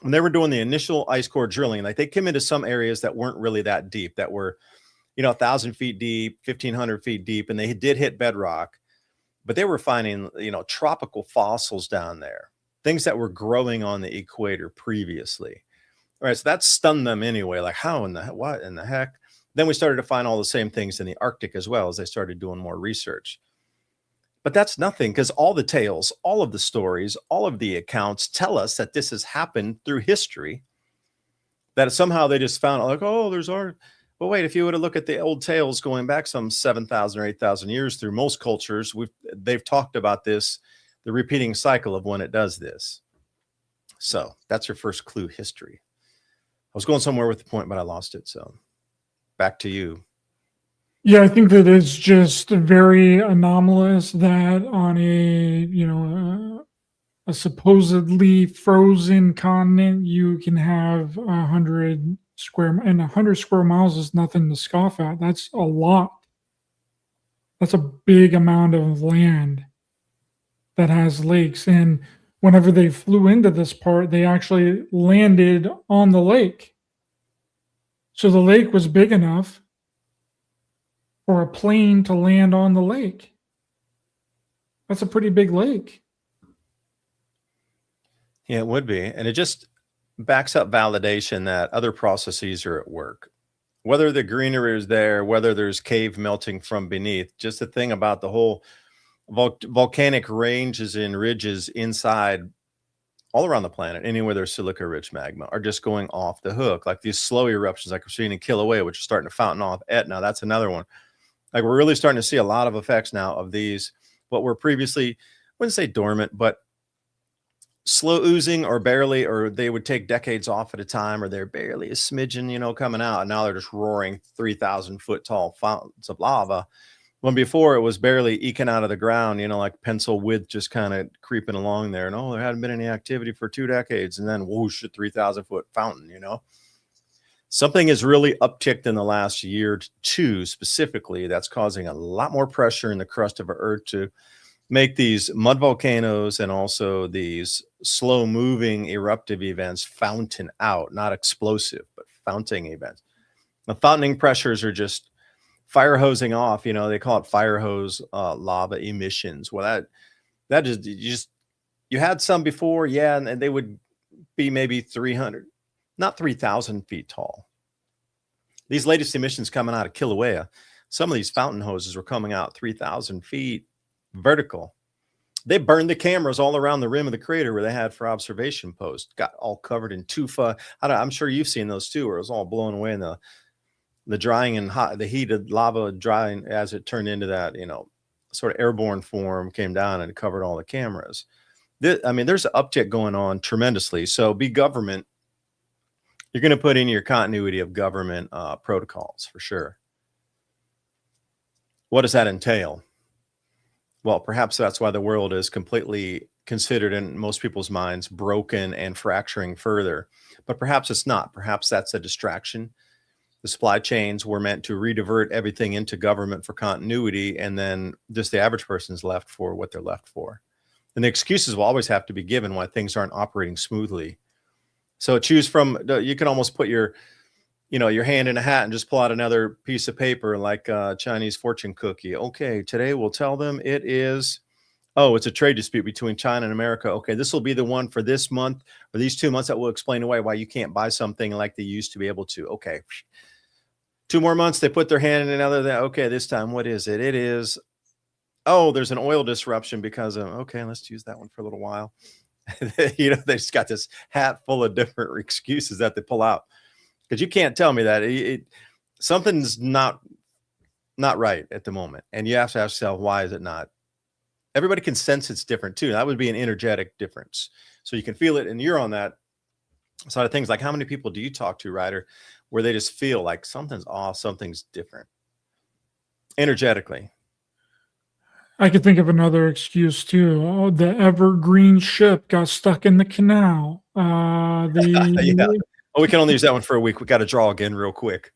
when they were doing the initial ice core drilling, like they came into some areas that weren't really that deep, that were, 1,000 feet deep, 1,500 feet deep, and they did hit bedrock. But they were finding, tropical fossils down there, things that were growing on the equator previously. All right, so that stunned them anyway. Like, what in the heck? Then we started to find all the same things in the Arctic as well, as they started doing more research. But that's nothing, because all the tales, all of the stories, all of the accounts tell us that this has happened through history, that somehow they just found, like, oh, there's art. But wait, if you were to look at the old tales going back some 7,000 or 8,000 years through most cultures, they've talked about this, the repeating cycle of when it does this. So that's your first clue, history. I was going somewhere with the point, but I lost it. So back to you. Yeah, I think that it's just very anomalous that on a supposedly frozen continent, you can have 100 square miles is nothing to scoff at. That's a lot. That's a big amount of land that has lakes. And whenever they flew into this part, they actually landed on the lake. So the lake was big enough for a plane to land on the lake. That's a pretty big lake. Yeah, it would be. And it just backs up validation that other processes are at work. Whether the greenery is there, whether there's cave melting from beneath, just the thing about the whole volcanic ranges and ridges inside all around the planet, anywhere there's silica rich magma, are just going off the hook. Like these slow eruptions, like we're seeing in Kilauea, which are starting to fountain off Etna. That's another one. Like we're really starting to see a lot of effects now of these, what were previously, I wouldn't say dormant, but slow oozing or barely, or they would take decades off at a time, or they're barely a smidgen, coming out. And now they're just roaring 3,000 foot tall fountains of lava. When before it was barely eking out of the ground, like pencil width, just kind of creeping along there. And there hadn't been any activity for 2 decades. And then whoosh, a 3,000 foot fountain, Something has really upticked in the last year, 2 specifically, that's causing a lot more pressure in the crust of our Earth to make these mud volcanoes and also these slow moving eruptive events fountain out, not explosive, but fountain events. The fountaining pressures are just fire hosing off, they call it fire hose lava emissions. Well, that you had some before. Yeah. And they would be maybe 300, not 3,000 feet tall. These latest emissions coming out of Kilauea, some of these fountain hoses were coming out 3,000 feet vertical. They burned the cameras all around the rim of the crater where they had for observation posts, got all covered in tufa. I'm sure you've seen those too, where it was all blown away in the drying and the heated lava drying as it turned into that, sort of airborne form, came down and covered all the cameras. There's an uptick going on tremendously. So be government. You're going to put in your continuity of government protocols for sure. What does that entail? Well, perhaps that's why the world is completely considered in most people's minds broken and fracturing further. But perhaps it's not. Perhaps that's a distraction. The supply chains were meant to redivert everything into government for continuity, and then just the average person's left for what they're left for. And the excuses will always have to be given why things aren't operating smoothly. So choose from, you can almost put your hand in a hat and just pull out another piece of paper like a Chinese fortune cookie. Okay, today we'll tell them it's a trade dispute between China and America. Okay, this will be the one for this month or these 2 months that will explain away why you can't buy something like they used to be able to. Okay, 2 more months, they put their hand in another. Okay, this time, what is it? It is, there's an oil disruption because of, okay, let's use that one for a little while. They just got this hat full of different excuses that they pull out. Because you can't tell me that something's not right at the moment. And you have to ask yourself, why is it not? Everybody can sense it's different too. That would be an energetic difference. So you can feel it. And you're on that side of things. Like how many people do you talk to, Ryder, where they just feel like something's off, something's different energetically? I could think of another excuse too. The evergreen ship got stuck in the canal. Yeah. We can only use that one for a week. We got to draw again real quick.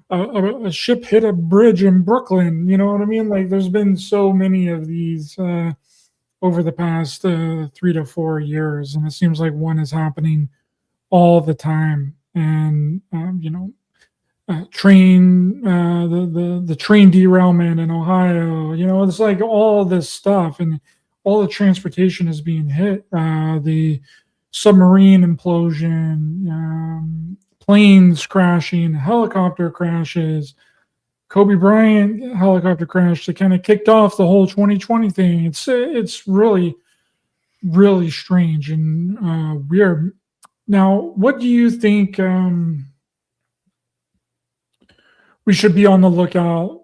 A ship hit a bridge in Brooklyn. You know what I mean? Like there's been so many of these over the past 3 to 4 years, and it seems like one is happening all the time. And train the train derailment in Ohio. It's like all this stuff, and all the transportation is being hit. The submarine implosion, planes crashing, helicopter crashes, Kobe Bryant helicopter crash that kind of kicked off the whole 2020 thing. It's really, really strange and weird. Now, what do you think we should be on the lookout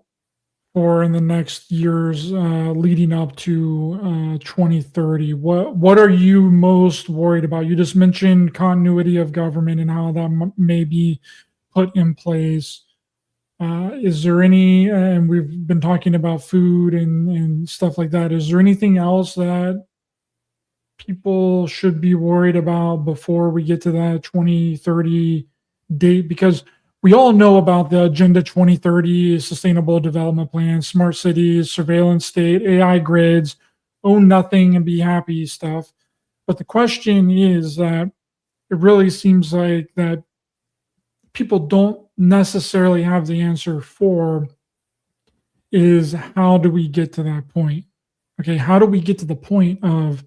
for in the next years leading up to 2030? What are you most worried about? You just mentioned continuity of government and how that may be put in place. Is there any, and we've been talking about food and stuff like that, is there anything else that people should be worried about before we get to that 2030 date? Because we all know about the Agenda 2030, Sustainable Development Plan, smart cities, surveillance state, AI grids, own nothing and be happy stuff. But the question is that it really seems like that people don't necessarily have the answer for is how do we get to that point? Okay, how do we get to the point of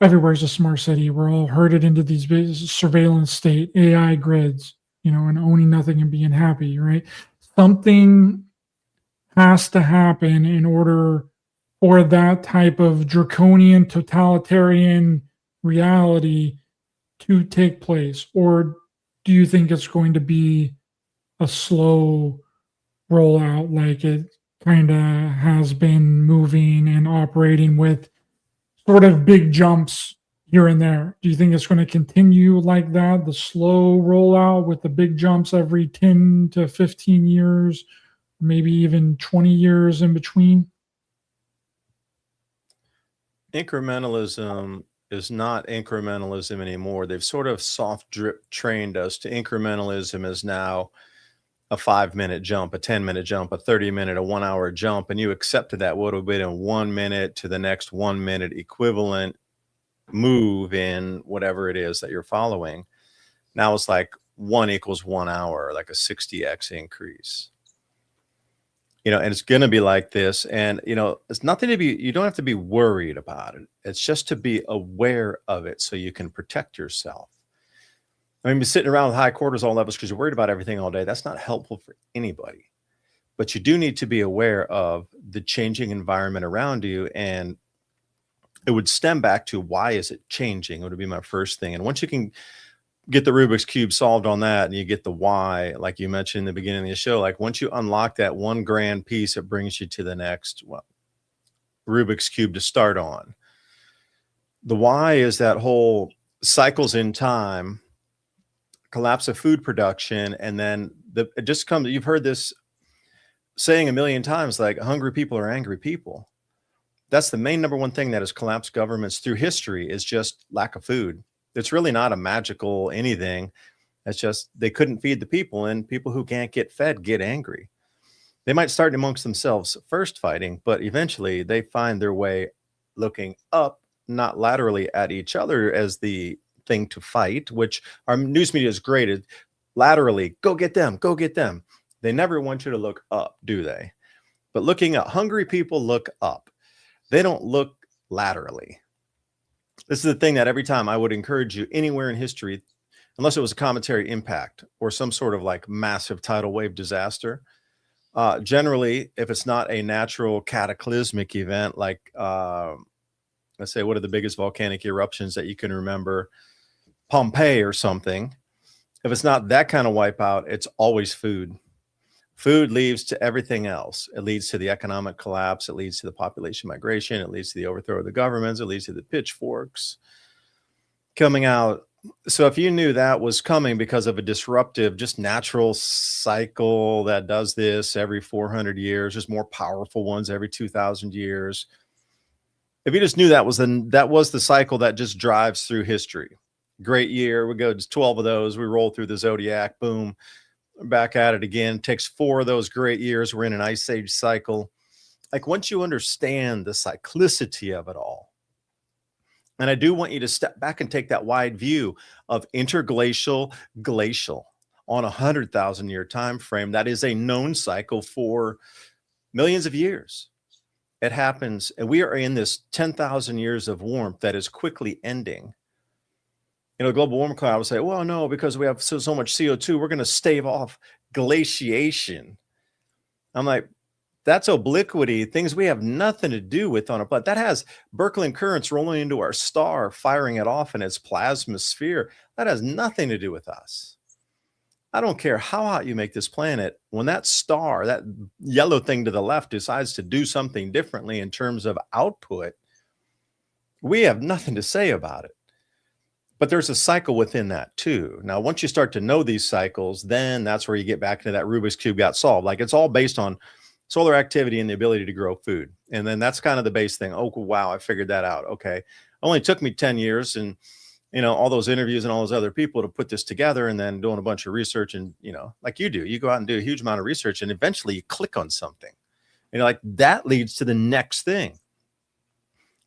everywhere's a smart city? We're all herded into these big surveillance state, AI grids, and owning nothing and being happy, right? Something has to happen in order for that type of draconian totalitarian reality to take place. Or do you think it's going to be a slow rollout like it kind of has been moving and operating with sort of big jumps here and there? Do you think it's going to continue like that, the slow rollout with the big jumps every 10 to 15 years, maybe even 20 years in between? Incrementalism is not incrementalism anymore. They've sort of soft drip trained us to incrementalism is now a 5-minute jump, a 10-minute jump, a 30-minute, a 1 hour jump, and you accepted that what would have been in 1 minute to the next 1 minute equivalent move in whatever it is that you're following. Now it's like 1 = 1 hour, like a 60x increase. And it's going to be like this. And, it's nothing to be, you don't have to be worried about it. It's just to be aware of it so you can protect yourself. I mean, sitting around with high cortisol levels because you're worried about everything all day, that's not helpful for anybody. But you do need to be aware of the changing environment around you. And it would stem back to why is it changing? It would be my first thing. And once you can get the Rubik's Cube solved on that and you get the why, like you mentioned in the beginning of the show, like once you unlock that one grand piece, it brings you to the next Rubik's Cube to start on. The why is that whole cycles in time, collapse of food production, and then it just comes, you've heard this saying a million times, like hungry people are angry people. That's the main number one thing that has collapsed governments through history is just lack of food. It's really not a magical anything. It's just they couldn't feed the people, and people who can't get fed get angry. They might start amongst themselves first fighting, but eventually they find their way looking up, not laterally at each other as the thing to fight, which our news media is great at laterally. Go get them, go get them. They never want you to look up, do they? But looking at hungry people look up. They don't look laterally. This is the thing that every time I would encourage you anywhere in history, unless it was a cometary impact or some sort of like massive tidal wave disaster. Generally, if it's not a natural cataclysmic event, like let's say, what are the biggest volcanic eruptions that you can remember? Pompeii or something. If it's not that kind of wipeout, it's always food. Food leads to everything else. It leads to the economic collapse. It leads to the population migration. It leads to the overthrow of the governments. It leads to the pitchforks coming out. So if you knew that was coming because of a disruptive, just natural cycle that does this every 400 years, there's more powerful ones every 2,000 years. If you just knew that was the cycle that just drives through history. Great year. We go to 12 of those. We roll through the zodiac. Boom. Back at it again. Takes 4 of those great years. We're in an ice age cycle. Like once you understand the cyclicity of it all, and I do want you to step back and take that wide view of interglacial, glacial on 100,000-year time frame. That is a known cycle for millions of years. It happens, and we are in this 10,000 years of warmth that is quickly ending. Global warming cloud will say, well, no, because we have so much CO2, we're going to stave off glaciation. I'm like, that's obliquity, things we have nothing to do with on our planet. That has Birkeland currents rolling into our star, firing it off in its plasma sphere. That has nothing to do with us. I don't care how hot you make this planet. When that star, that yellow thing to the left, decides to do something differently in terms of output, we have nothing to say about it. But there's a cycle within that too. Now, once you start to know these cycles, then that's where you get back into that Rubik's Cube got solved. Like it's all based on solar activity and the ability to grow food. And then that's kind of the base thing. Oh, wow, I figured that out. Okay. Only took me 10 years and, all those interviews and all those other people to put this together, and then doing a bunch of research. And, like you do, you go out and do a huge amount of research and eventually you click on something. Like that leads to the next thing.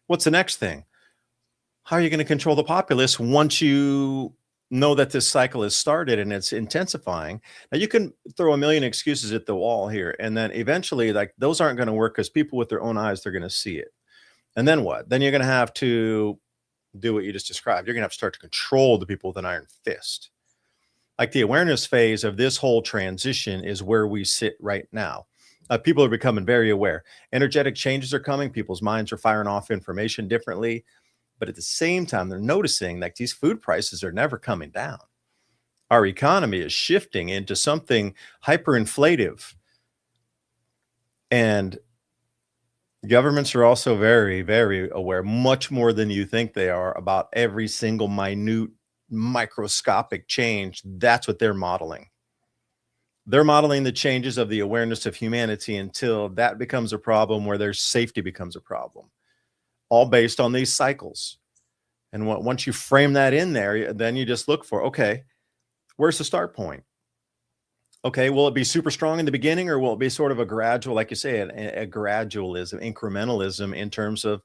What's the next thing? How are you going to control the populace once you know that this cycle has started and it's intensifying? Now you can throw a million excuses at the wall here, and then eventually like those aren't going to work because people with their own eyes, they're going to see it. And then what? Then you're going to have to do what you just described. You're going to have to start to control the people with an iron fist. Like the awareness phase of this whole transition is where we sit right now. People are becoming very aware. Energetic changes are coming. People's minds are firing off information differently. But at the same time, they're noticing that these food prices are never coming down. Our economy is shifting into something hyperinflative. And governments are also very, very aware, much more than you think they are, about every single minute microscopic change. That's what they're modeling. They're modeling the changes of the awareness of humanity until that becomes a problem, where their safety becomes a problem, all based on these cycles. And once you frame that in there, then you just look for, okay, where's the start point? Okay, will it be super strong in the beginning, or will it be sort of a gradual, like you say, a gradualism, incrementalism in terms of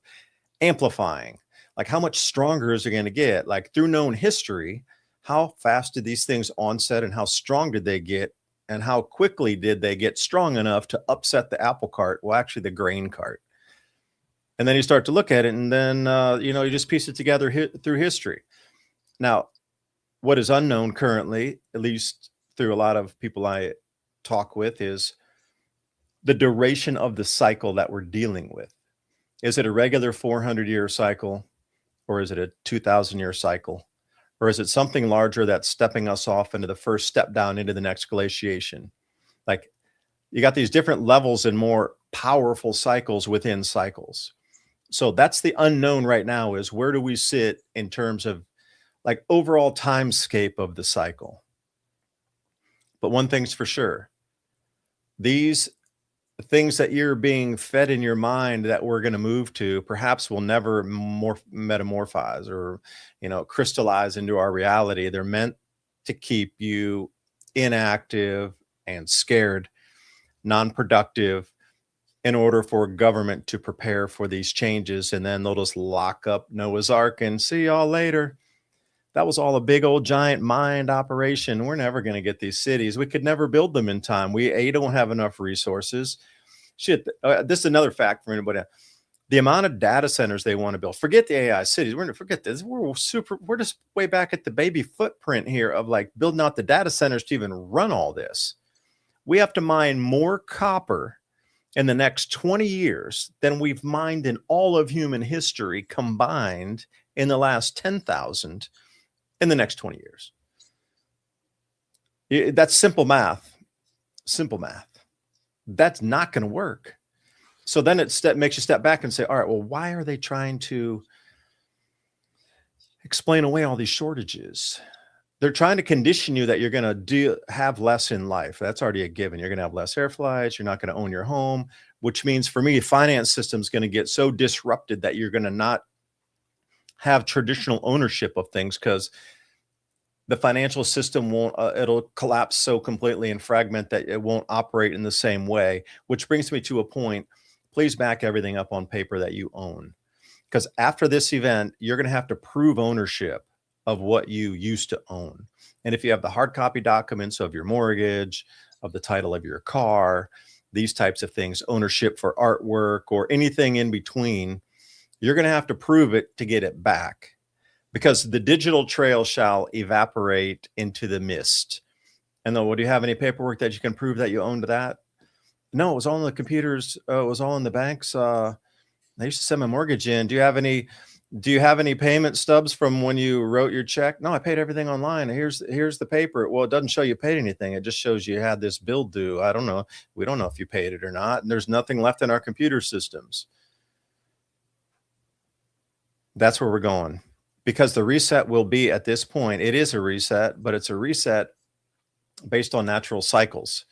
amplifying? Like, how much stronger is it going to get? Like, through known history, how fast did these things onset, and how strong did they get, and how quickly did they get strong enough to upset the apple cart? Well, actually the grain cart. And then you start to look at it, and then, you just piece it together through history. Now, what is unknown currently, at least through a lot of people I talk with, is the duration of the cycle that we're dealing with. Is it a regular 400-year cycle, or is it a 2,000-year cycle? Or is it something larger that's stepping us off into the first step down into the next glaciation? Like, you got these different levels and more powerful cycles within cycles. So that's the unknown right now, is where do we sit in terms of like overall timescape of the cycle? But one thing's for sure, these things that you're being fed in your mind that we're going to move to perhaps will never metamorphose or, crystallize into our reality. They're meant to keep you inactive and scared, non-productive, in order for government to prepare for these changes. And then they'll just lock up Noah's Ark and see y'all later. That was all a big old giant mind operation. We're never going to get these cities. We could never build them in time. We don't have enough resources. Shit. This is another fact for anybody. The amount of data centers they want to build. Forget the AI cities. We're going to forget this. We're just way back at the baby footprint here of like building out the data centers to even run all this. We have to mine more copper in the next 20 years than we've mined in all of human history combined in the last 10,000 in the next 20 years. That's simple math. Simple math. That's not going to work. So then it makes you step back and say, all right, well, why are they trying to explain away all these shortages? They're trying to condition you that you're going to have less in life. That's already a given. You're going to have less air flights. You're not going to own your home, which means for me, finance system's going to get so disrupted that you're going to not have traditional ownership of things, because the financial system won't, it'll collapse so completely and fragment that it won't operate in the same way, which brings me to a point. Please back everything up on paper that you own, because after this event, you're going to have to prove ownership of what you used to own. And if you have the hard copy documents of your mortgage, of the title of your car, these types of things, ownership for artwork or anything in between, you're going to have to prove it to get it back, because the digital trail shall evaporate into the mist. And then, do you have any paperwork that you can prove that you owned that? No, it was all in the computers. It was all in the banks. They used to send my mortgage in. Do you have any payment stubs from when you wrote your check? No, I paid everything online. Here's the paper. Well, it doesn't show you paid anything. It just shows you had this bill due. I don't know. We don't know if you paid it or not. And there's nothing left in our computer systems. That's where we're going, because the reset will be, at this point, it is a reset, but it's a reset based on natural cycles.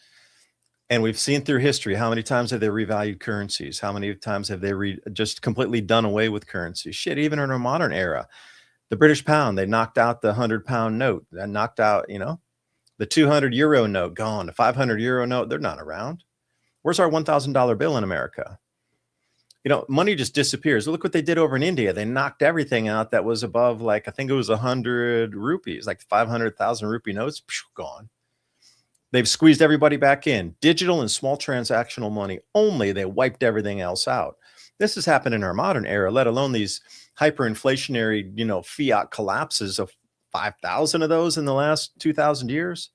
And we've seen through history, how many times have they revalued currencies? How many times have they just completely done away with currency? Shit, even in our modern era, the British pound, they knocked out the 100-pound note. That knocked out, the 200 euro note, gone. The 500 euro note, they're not around. Where's our $1,000 bill in America? Money just disappears. Look what they did over in India. They knocked everything out that was above, like, I think it was 100 rupees, like 500,000 rupee notes, gone. They've squeezed everybody back in. Digital and small transactional money only. They wiped everything else out. This has happened in our modern era, let alone these hyperinflationary, fiat collapses of 5,000 of those in the last 2,000 years.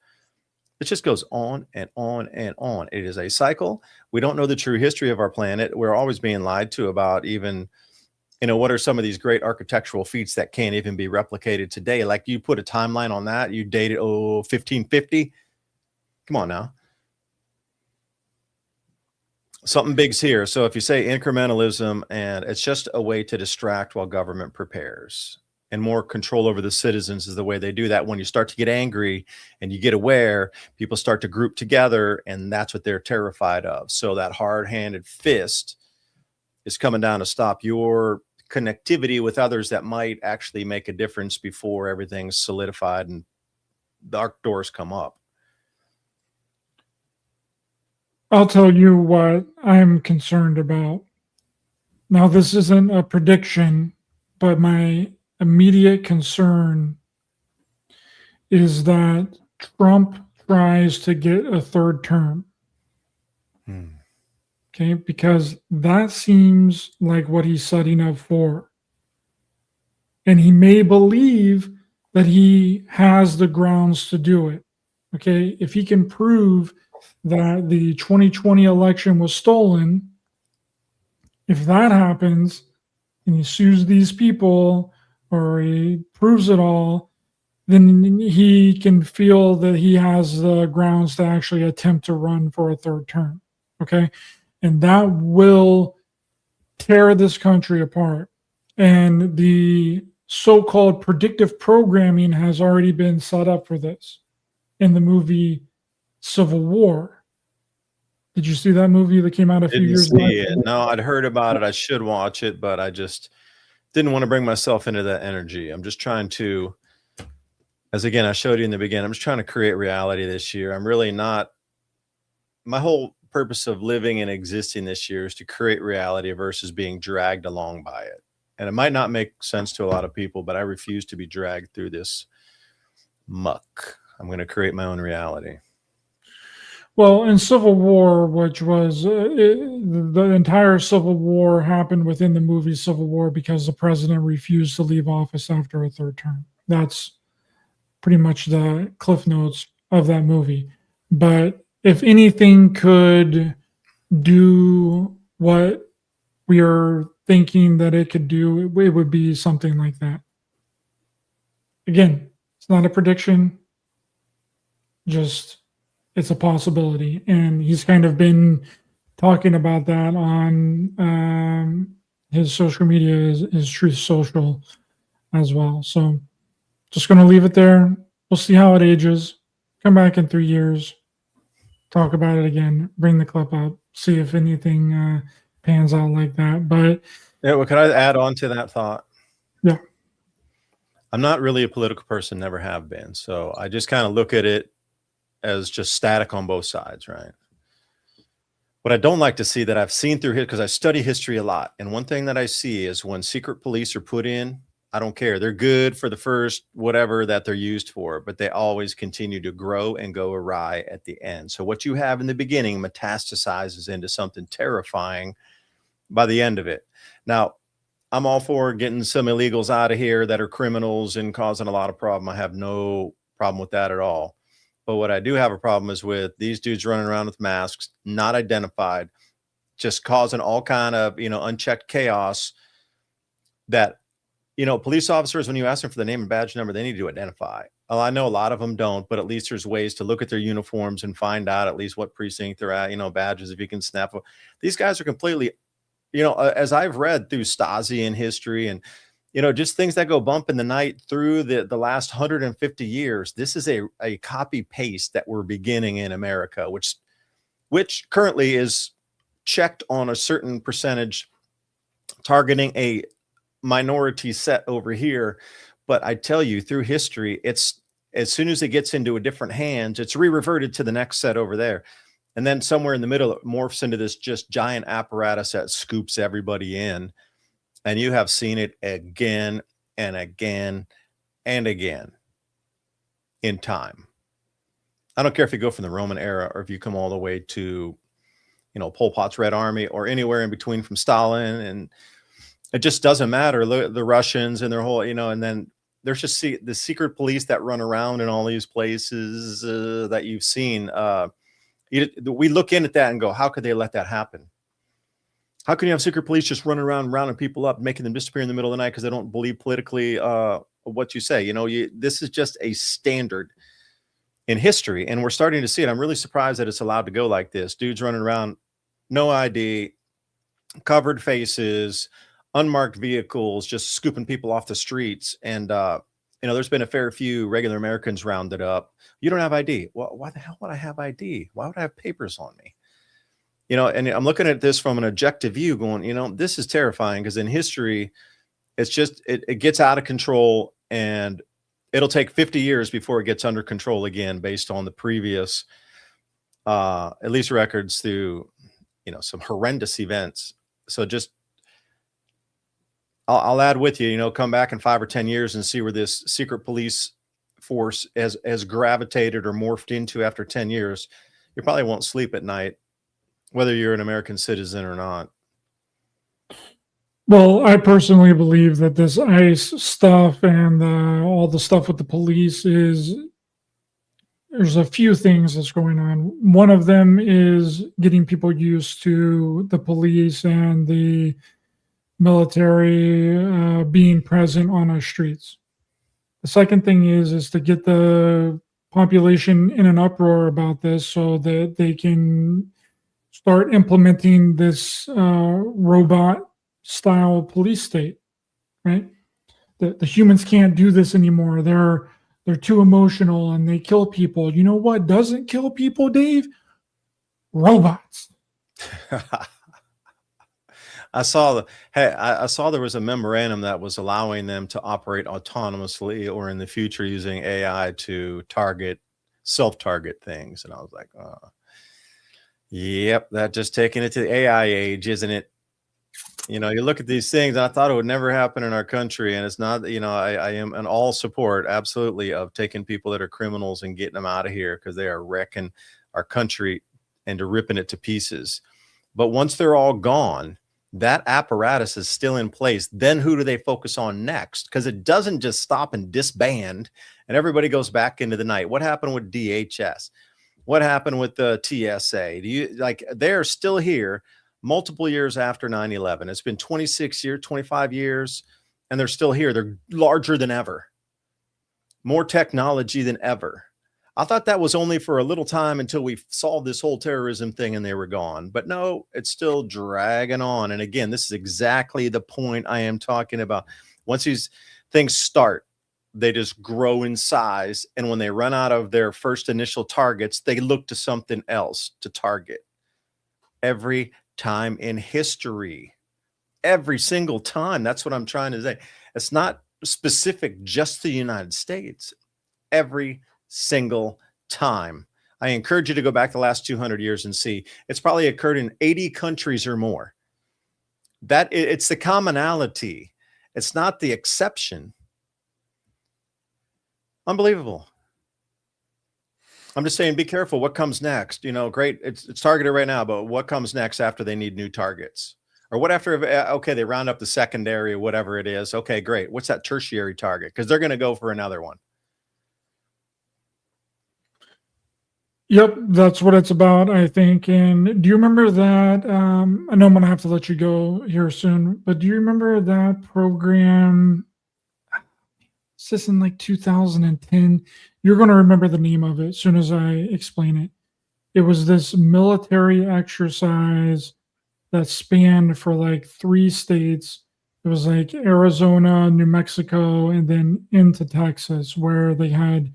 It just goes on and on and on. It is a cycle. We don't know the true history of our planet. We're always being lied to about even, what are some of these great architectural feats that can't even be replicated today? Like, you put a timeline on that, you date it, 1550. Come on now. Something big's here. So if you say incrementalism, and it's just a way to distract while government prepares, and more control over the citizens is the way they do that. When you start to get angry and you get aware, people start to group together, and that's what they're terrified of. So that hard-handed fist is coming down to stop your connectivity with others that might actually make a difference before everything's solidified and dark doors come up. I'll tell you what I'm concerned about. Now, this isn't a prediction, but my immediate concern is that Trump tries to get a third term. Okay, because that seems like what he's setting up for. And he may believe that he has the grounds to do it. Okay, if he can prove that the 2020 election was stolen, if that happens and he sues these people or he proves it all, then he can feel that he has the grounds to actually attempt to run for a third term. Okay, and that will tear this country apart. And the so-called predictive programming has already been set up for this in the movie Civil War. Did you see that movie that came out a few years back? No, I'd heard about it. I should watch it, but I just didn't want to bring myself into that energy. I'm just trying to, as again, I showed you in the beginning, I'm just trying to create reality this year. I'm really not, my whole purpose of living and existing this year is to create reality versus being dragged along by it. And it might not make sense to a lot of people, but I refuse to be dragged through this muck. I'm going to create my own reality. Well, in Civil War, which was the entire Civil War happened within the movie Civil War because the president refused to leave office after a third term. That's pretty much the cliff notes of that movie. But if anything could do what we are thinking that it could do, it would be something like that. Again, it's not a prediction, just it's a possibility. And he's kind of been talking about that on his social media, his Truth Social as well. So just going to leave it there. We'll see how it ages. Come back in 3 years, talk about it again, bring the clip up, see if anything pans out like that. But yeah, well, could I add on to that thought? Yeah. I'm not really a political person, never have been. So I just kind of look at it as just static on both sides, right? What I don't like to see that I've seen through here, because I study history a lot. And one thing that I see is when secret police are put in, I don't care. They're good for the first whatever that they're used for, but they always continue to grow and go awry at the end. So what you have in the beginning metastasizes into something terrifying by the end of it. Now, I'm all for getting some illegals out of here that are criminals and causing a lot of problem. I have no problem with that at all. But what I do have a problem is with these dudes running around with masks, not identified, just causing all kind of, unchecked chaos that, police officers, when you ask them for the name and badge number, they need to identify. Well, I know a lot of them don't, but at least there's ways to look at their uniforms and find out at least what precinct they're at, badges, if you can snap. These guys are completely, as I've read through Stasi and history and, just things that go bump in the night through the last 150 years. This is a copy paste that we're beginning in America, which currently is checked on a certain percentage, targeting a minority set over here. But I tell you, through history, it's as soon as it gets into a different hands, it's re-reverted to the next set over there. And then somewhere in the middle, it morphs into this just giant apparatus that scoops everybody in. And you have seen it again and again and again in time. I don't care if you go from the Roman era or if you come all the way to, Pol Pot's Red Army, or anywhere in between from Stalin. And it just doesn't matter. The Russians and their whole, and then there's just the secret police that run around in all these places that you've seen. We look in at that and go, how could they let that happen? How can you have secret police just running around, rounding people up, making them disappear in the middle of the night because they don't believe politically what you say? This is just a standard in history, and we're starting to see it. I'm really surprised that it's allowed to go like this. Dudes running around, no ID, covered faces, unmarked vehicles, just scooping people off the streets. And there's been a fair few regular Americans rounded up. You don't have ID. Well, why the hell would I have ID? Why would I have papers on me? And I'm looking at this from an objective view going, this is terrifying, because in history, it's just, it gets out of control, and it'll take 50 years before it gets under control again, based on the previous, at least records through, some horrendous events. So just, I'll add with you, come back in 5 or 10 years and see where this secret police force has gravitated or morphed into after 10 years. You probably won't sleep at night, whether you're an American citizen or not. Well, I personally believe that this ICE stuff and all the stuff with the police there's a few things that's going on. One of them is getting people used to the police and the military being present on our streets. The second thing is to get the population in an uproar about this, so that they can start implementing this robot style police state, right? The humans can't do this anymore. They're too emotional and they kill people. You know what doesn't kill people, Dave? Robots. I saw there was a memorandum that was allowing them to operate autonomously, or in the future using AI to self-target things. And I was like, oh, yep, that just taking it to the AI age, isn't it? You look at these things, and I thought it would never happen in our country. And it's not, I am in all support, absolutely, of taking people that are criminals and getting them out of here, because they are wrecking our country and ripping it to pieces. But once they're all gone, that apparatus is still in place. Then who do they focus on next? Because it doesn't just stop and disband and everybody goes back into the night. What happened with DHS? What happened with the TSA? They're still here multiple years after 9/11. It's been 26 years, 25 years, and they're still here. They're larger than ever, more technology than ever. I thought that was only for a little time until we solved this whole terrorism thing and they were gone. But no, it's still dragging on. And again, this is exactly the point I am talking about. Once these things start, they just grow in size. And when they run out of their first initial targets, they look to something else to target. Every time in history, every single time. That's what I'm trying to say. It's not specific just to the United States. Every single time. I encourage you to go back the last 200 years and see. It's probably occurred in 80 countries or more. It's the commonality. It's not the exception. Unbelievable. I'm just saying, be careful what comes next. Great, it's targeted right now, but what comes next after they need new targets? Or what after, okay, they round up the secondary or whatever it is. Okay, great. What's that tertiary target? Because they're going to go for another one. Yep, that's what it's about, I think. And do you remember that? I know I'm going to have to let you go here soon, but do you remember that program? It's just in like 2010. You're going to remember the name of it as soon as I explain it. It was this military exercise that spanned for like 3 states. It was like Arizona, New Mexico, and then into Texas, where they had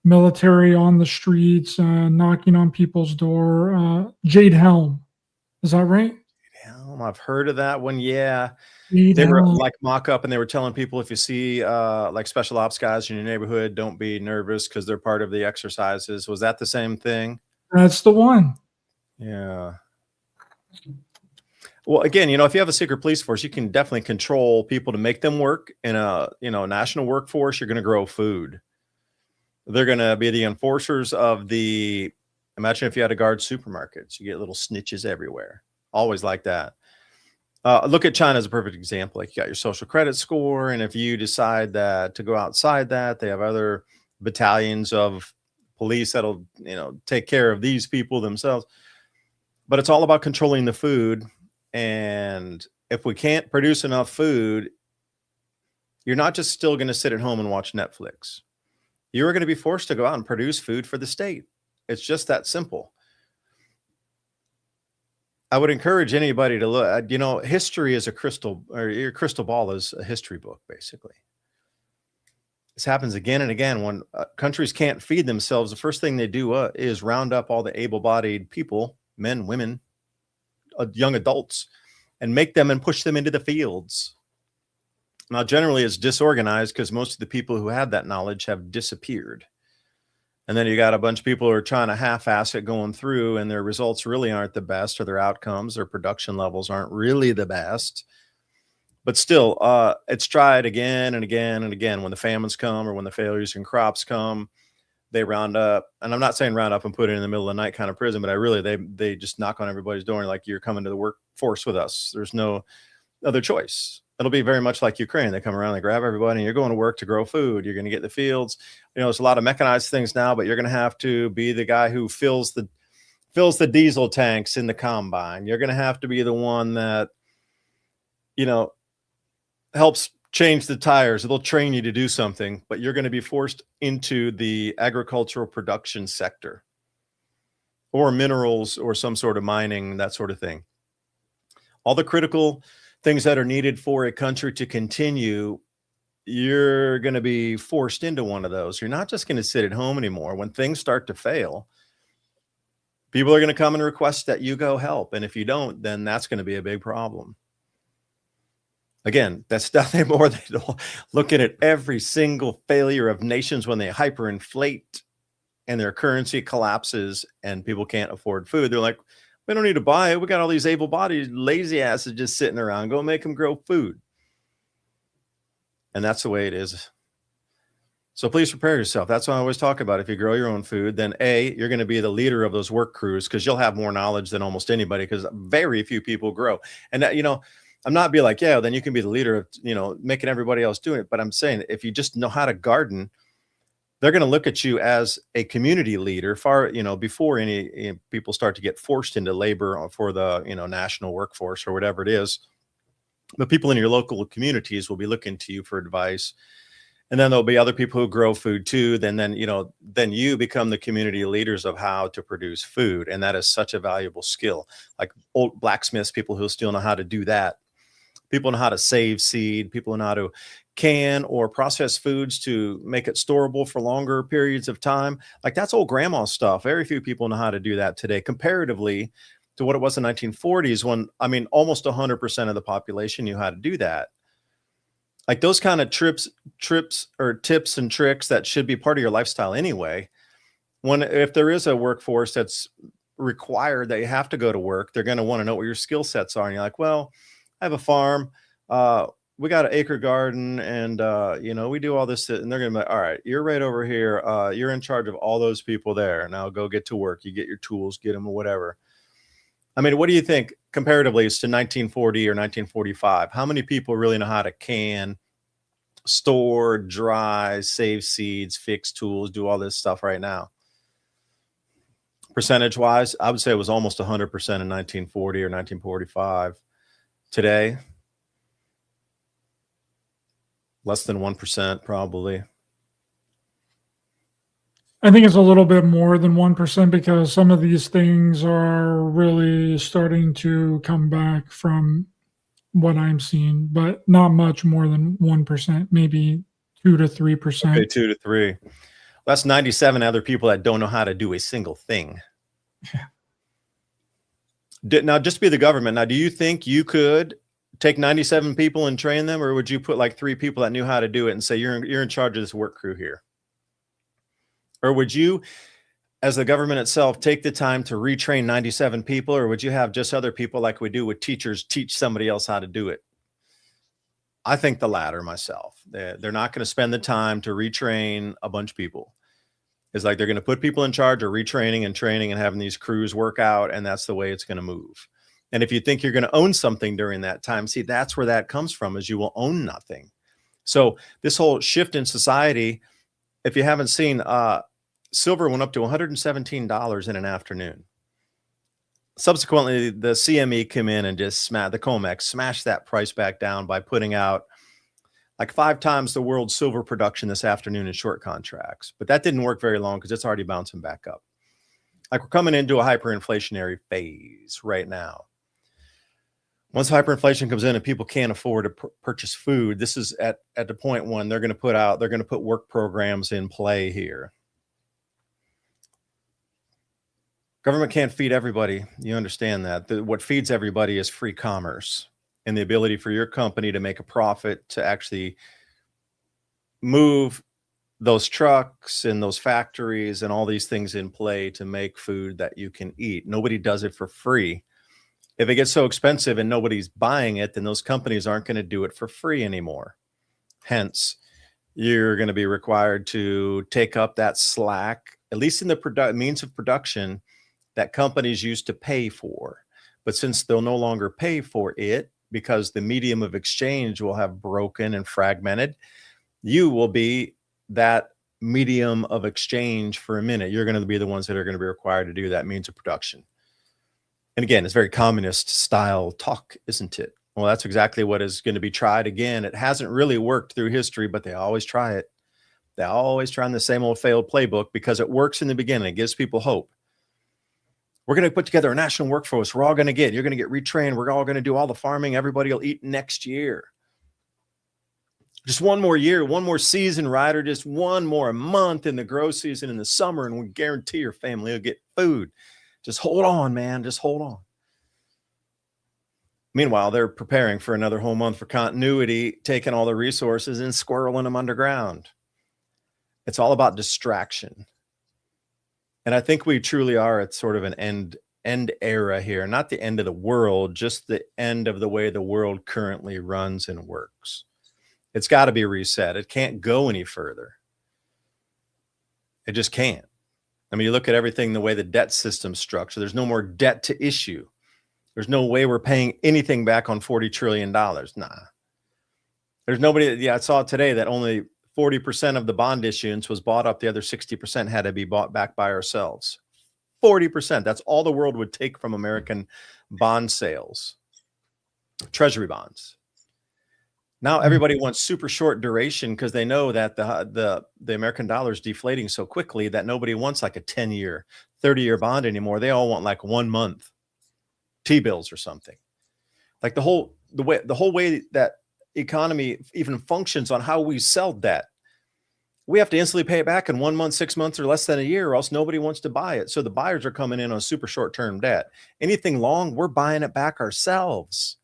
military on the streets, knocking on people's door. Jade Helm. Is that right? Helm, I've heard of that one. Yeah. Jade They were Helm. like mock up, and they were telling people, if you see like special ops guys in your neighborhood, don't be nervous because they're part of the exercises. Was that the same thing? That's the one. Yeah. Well, again, if you have a secret police force, you can definitely control people to make them work in a, national workforce. You're going to grow food. They're going to be the enforcers of the Imagine if you had to guard supermarkets. You get little snitches everywhere. Always like that. Look at China as a perfect example. Like, you got your social credit score, and if you decide that to go outside that, they have other battalions of police that'll, take care of these people themselves. But it's all about controlling the food. And if we can't produce enough food, you're not just still going to sit at home and watch Netflix. You're going to be forced to go out and produce food for the state. It's just that simple. I would encourage anybody to look. History is your crystal ball is a history book, basically. This happens again and again. When countries can't feed themselves, the first thing they do is round up all the able-bodied people, men, women, young adults, and make them and push them into the fields. Now, generally, it's disorganized because most of the people who had that knowledge have disappeared. And then you got a bunch of people who are trying to half-ass it going through, and their results really aren't the best, or their outcomes, their production levels aren't really the best. But still, it's tried again and again and again. When the famines come, or when the failures in crops come, they round up. And I'm not saying round up and put it in the middle of the night kind of prison, but they just knock on everybody's door and like, you're coming to the workforce with us. There's no other choice. It'll be very much like Ukraine. They come around, they grab everybody, and you're going to work to grow food. You're going to get in the fields. There's a lot of mechanized things now, but you're going to have to be the guy who fills the diesel tanks in the combine. You're going to have to be the one that, helps change the tires. They'll train you to do something, but you're going to be forced into the agricultural production sector, or minerals, or some sort of mining, that sort of thing. All the critical things that are needed for a country to continue, you're going to be forced into one of those. You're not just going to sit at home anymore. When things start to fail, people are going to come and request that you go help. And if you don't, then that's going to be a big problem. Again, that's nothing more than looking at every single failure of nations when they hyperinflate and their currency collapses and people can't afford food. They're like, we don't need to buy it. We got all these able-bodied lazy asses just sitting around. Go make them grow food. And that's the way it is. So please prepare yourself. That's what I always talk about. If you grow your own food, then you're going to be the leader of those work crews, because you'll have more knowledge than almost anybody, because very few people grow. And that, I'm not being like, then you can be the leader of, making everybody else do it. But I'm saying, if you just know how to garden, they're going to look at you as a community leader before any people start to get forced into labor for the, national workforce or whatever it is. The people in your local communities will be looking to you for advice. And then there'll be other people who grow food too. Then you become the community leaders of how to produce food. And that is such a valuable skill. Like old blacksmiths, people who still know how to do that. People know how to save seed. People know how to can or process foods to make it storable for longer periods of time. Like, that's old grandma stuff. Very few people know how to do that today, comparatively to what it was in the 1940s, when, almost 100% of the population knew how to do that. Like, those kind of trips or tips and tricks that should be part of your lifestyle anyway. If there is a workforce that's required that you have to go to work, they're going to want to know what your skill sets are. And you're like, well, I have a farm. We got an acre garden, and we do all this. And they're going to be like, all right, you're right over here. You're in charge of all those people there. Now go get to work. You get your tools, get them, or whatever. What do you think comparatively as to 1940 or 1945? How many people really know how to can, store, dry, save seeds, fix tools, do all this stuff right now? Percentage wise, I would say it was almost 100% in 1940 or 1945. Today, less than 1%, probably. I think it's a little bit more than 1%, because some of these things are really starting to come back from what I'm seeing, but not much more than 1%, maybe 2 to 3%. Okay, 2 to 3. That's 97 other people that don't know how to do a single thing. Yeah. Now, just be the government. Now, do you think you could take 97 people and train them, or would you put like 3 people that knew how to do it and say, you're in charge of this work crew here? Or would you, as the government itself, take the time to retrain 97 people, or would you have just other people like we do with teachers teach somebody else how to do it? I think the latter myself. They're not going to spend the time to retrain a bunch of people. It's like they're going to put people in charge of retraining and training and having these crews work out, and that's the way it's going to move. And if you think you're going to own something during that time, see, that's where that comes from, is you will own nothing. So this whole shift in society, if you haven't seen, silver went up to $117 in an afternoon. Subsequently, the CME came in and just the COMEX smashed that price back down by putting out like 5 times the world's silver production this afternoon in short contracts. But that didn't work very long because it's already bouncing back up. Like, we're coming into a hyperinflationary phase right now. Once hyperinflation comes in and people can't afford to purchase food, this is at the point when they're going to put work programs in play here. Government can't feed everybody. You understand that. What feeds everybody is free commerce and the ability for your company to make a profit, to actually move those trucks and those factories and all these things in play to make food that you can eat. Nobody does it for free. If it gets so expensive and nobody's buying it, then those companies aren't going to do it for free anymore. Hence, you're going to be required to take up that slack, at least in the means of production that companies used to pay for. But since they'll no longer pay for it because the medium of exchange will have broken and fragmented, you will be that medium of exchange for a minute. You're going to be the ones that are going to be required to do that means of production. And again, it's very communist style talk, isn't it? Well, that's exactly what is going to be tried again. It hasn't really worked through history, but they always try it. They always try on the same old failed playbook because it works in the beginning. It gives people hope. We're going to put together a national workforce. You're going to get retrained. We're all going to do all the farming. Everybody will eat next year. Just one more year, one more season, Ryder, just one more month in the grow season in the summer, and we guarantee your family will get food. Just hold on, man. Just hold on. Meanwhile, they're preparing for another whole month for continuity, taking all the resources and squirreling them underground. It's all about distraction. And I think we truly are at sort of an end era here, not the end of the world, just the end of the way the world currently runs and works. It's got to be reset. It can't go any further. It just can't. I mean, you look at everything, the way the debt system's structured, there's no more debt to issue. There's no way we're paying anything back on $40 trillion. Nah. There's nobody. Yeah, I saw today that only 40% of the bond issuance was bought up. The other 60% had to be bought back by ourselves. 40%. That's all the world would take from American bond sales, treasury bonds. Now everybody wants super short duration because they know that the American dollar is deflating so quickly that nobody wants like a 10-year, 30-year bond anymore. They all want like 1 month T-bills or something. Like the whole way that economy even functions on how we sell debt. We have to instantly pay it back in 1 month, 6 months, or less than a year, or else nobody wants to buy it. So the buyers are coming in on super short-term debt. Anything long, we're buying it back ourselves.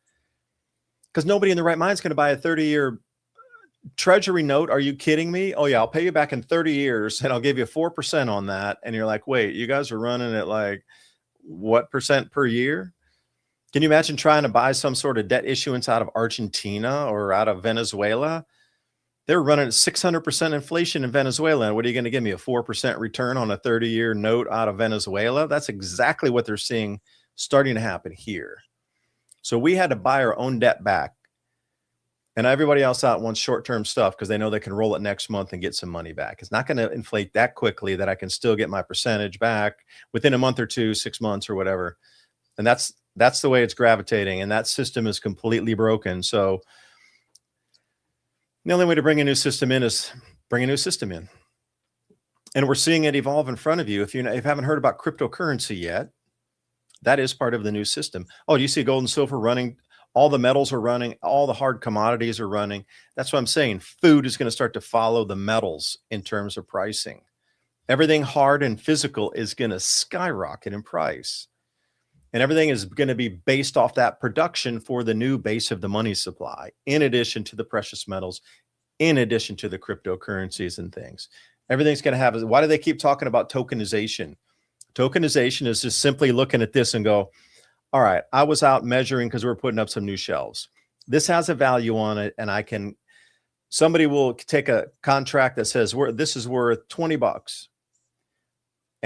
Because nobody in the right mind is going to buy a 30-year treasury note. Are you kidding me? Oh yeah, I'll pay you back in 30 years and I'll give you 4% on that. And you're like, wait, you guys are running at like what percent per year? Can you imagine trying to buy some sort of debt issuance out of Argentina or out of Venezuela? They're running at 600% inflation in Venezuela. And what are you going to give me, a 4% return on a 30-year note out of Venezuela? That's exactly what they're seeing starting to happen here. So we had to buy our own debt back. And everybody else out wants short-term stuff because they know they can roll it next month and get some money back. It's not going to inflate that quickly that I can still get my percentage back within a month or two, 6 months or whatever. And that's the way it's gravitating. And that system is completely broken. So the only way to bring a new system in is bring a new system in. And we're seeing it evolve in front of you. If you haven't heard about cryptocurrency yet, that is part of the new system. Oh, do you see gold and silver running? All the metals are running. All the hard commodities are running. That's what I'm saying. Food is going to start to follow the metals in terms of pricing. Everything hard and physical is going to skyrocket in price. And everything is going to be based off that production for the new base of the money supply, in addition to the precious metals, in addition to the cryptocurrencies and things. Everything's going to have, why do they keep talking about tokenization? Tokenization is just simply looking at this and go, all right, I was out measuring because we're putting up some new shelves. This has a value on it. And somebody will take a contract that says, this is worth $20.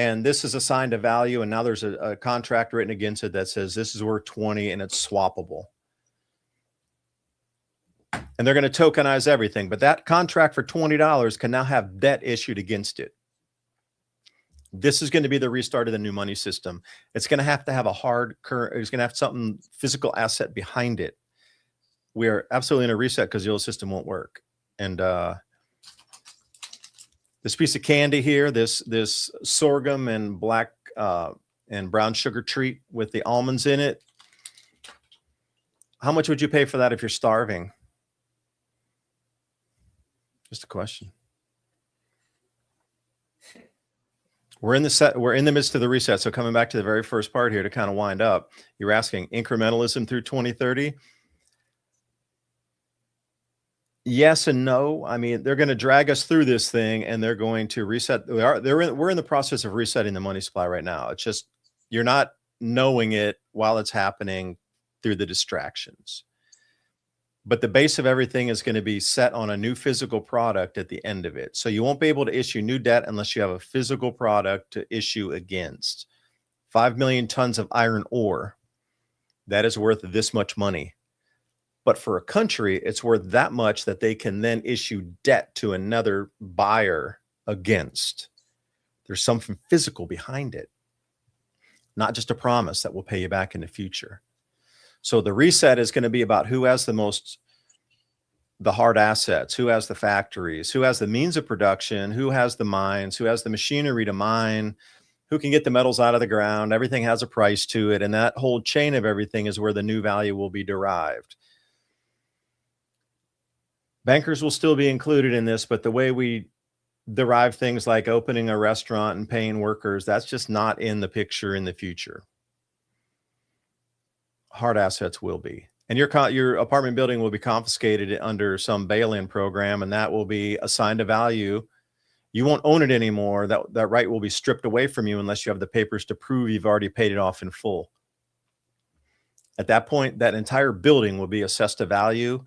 and this is assigned a value, and now there's a contract written against it that says this is worth 20 and it's swappable. And they're going to tokenize everything, but that contract for $20 can now have debt issued against it. This is going to be the restart of the new money system. It's going to have a hard current. It's going to have something physical asset behind it. We are absolutely in a reset because the old system won't work. And this piece of candy here, this sorghum and black and brown sugar treat with the almonds in it. How much would you pay for that if you're starving? Just a question. We're in the midst of the reset. So coming back to the very first part here to kind of wind up, you're asking incrementalism through 2030. Yes and no. I mean, they're going to drag us through this thing, and they're going to reset. We're in the process of resetting the money supply right now. It's just you're not knowing it while it's happening through the distractions. But the base of everything is going to be set on a new physical product at the end of it. So you won't be able to issue new debt unless you have a physical product to issue against. 5 million tons of iron ore, that is worth this much money. But for a country, it's worth that much that they can then issue debt to another buyer against. There's something physical behind it, not just a promise that will pay you back in the future. So the reset is going to be about who has the hard assets, who has the factories, who has the means of production, who has the mines, who has the machinery to mine, who can get the metals out of the ground. Everything has a price to it. And that whole chain of everything is where the new value will be derived. Bankers will still be included in this, but the way we derive things like opening a restaurant and paying workers, that's just not in the picture in the future. Hard assets will be. And your apartment building will be confiscated under some bail-in program, and that will be assigned a value. You won't own it anymore. That right will be stripped away from you unless you have the papers to prove you've already paid it off in full. At that point, that entire building will be assessed a value,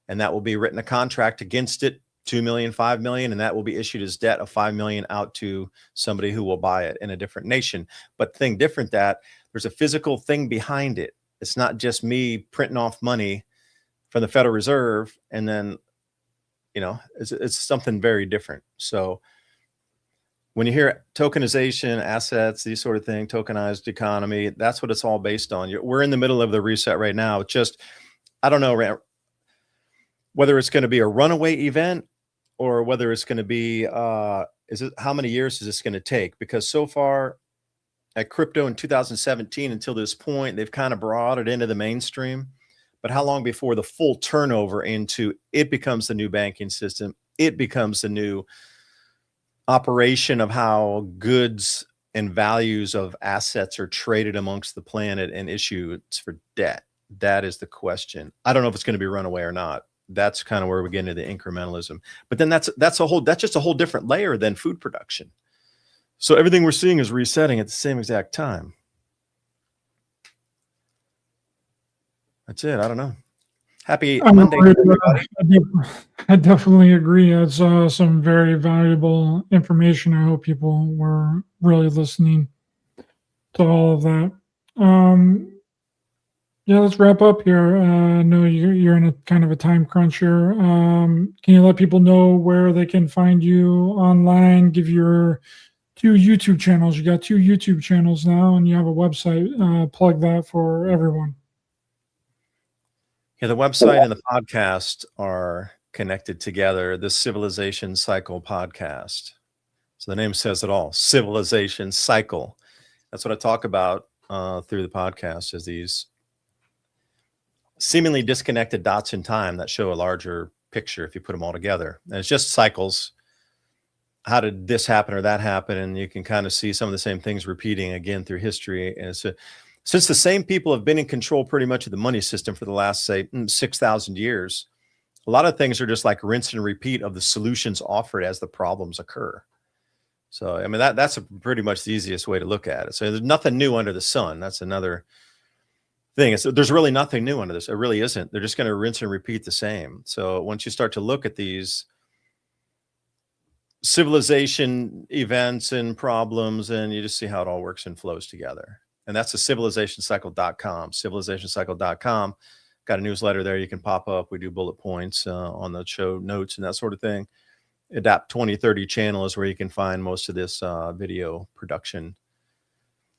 and that will be written a contract against it, 2 million, 5 million, and that will be issued as debt of 5 million out to somebody who will buy it in a different nation. But thing different that there's a physical thing behind it. It's not just me printing off money from the Federal Reserve and then, it's something very different. So when you hear tokenization, assets, these sort of things, tokenized economy, that's what it's all based on. We're in the middle of the reset right now. It's just, I don't know whether it's going to be a runaway event or whether it's going to be, how many years is this going to take? Because so far, at crypto in 2017 until this point, they've kind of brought it into the mainstream. But how long before the full turnover into it becomes the new banking system? It becomes the new operation of how goods and values of assets are traded amongst the planet and issued for debt. That is the question. I don't know if it's going to be runaway or not. That's kind of where we get into the incrementalism. But then that's just a whole different layer than food production. So everything we're seeing is resetting at the same exact time. That's it. I don't know. Happy Monday, everybody. I definitely agree. It's some very valuable information. I hope people were really listening to all of that. Yeah, let's wrap up here. I know you're in a kind of a time crunch here. Can you let people know where they can find you online? Give your 2 YouTube channels. You got 2 YouTube channels now, and you have a website. Plug that for everyone. Yeah, the website and the podcast are connected together. The Civilization Cycle podcast. So the name says it all. Civilization Cycle. That's what I talk about through the podcast, is these seemingly disconnected dots in time that show a larger picture if you put them all together. And it's just cycles. How did this happen or that happen? And you can kind of see some of the same things repeating again through history. And so, since the same people have been in control pretty much of the money system for the last, say, 6,000 years, a lot of things are just like rinse and repeat of the solutions offered as the problems occur. So, I mean, that's pretty much the easiest way to look at it. So there's nothing new under the sun. That's another thing. There's really nothing new under this. It really isn't. They're just going to rinse and repeat the same. So once you start to look at these civilization events and problems, and you just see how it all works and flows together. And that's the civilizationcycle.com. Civilizationcycle.com. Got a newsletter there you can pop up. We do bullet points on the show notes and that sort of thing. Adapt 2030 channel is where you can find most of this video production,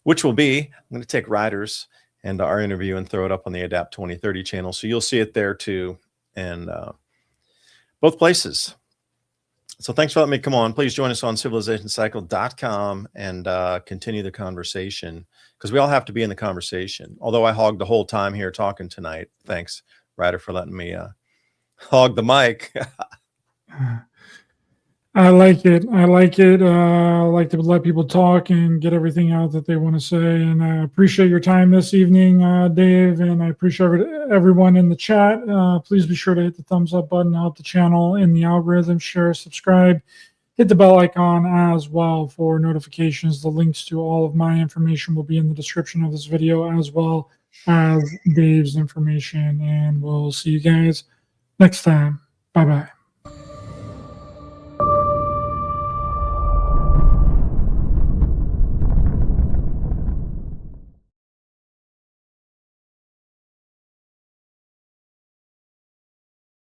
which will be, I'm going to take Ryder's and our interview and throw it up on the Adapt 2030 channel. So you'll see it there too, and both places. So thanks for letting me come on. Please join us on civilizationcycle.com and continue the conversation, because we all have to be in the conversation. Although I hogged the whole time here talking tonight. Thanks, Ryder, for letting me hog the mic. I like it. I like it. I like to let people talk and get everything out that they want to say. And I appreciate your time this evening, Dave. And I appreciate everyone in the chat. Please be sure to hit the thumbs up button to help the channel in the algorithm. Share, subscribe, hit the bell icon as well for notifications. The links to all of my information will be in the description of this video, as well as Dave's information. And we'll see you guys next time. Bye-bye.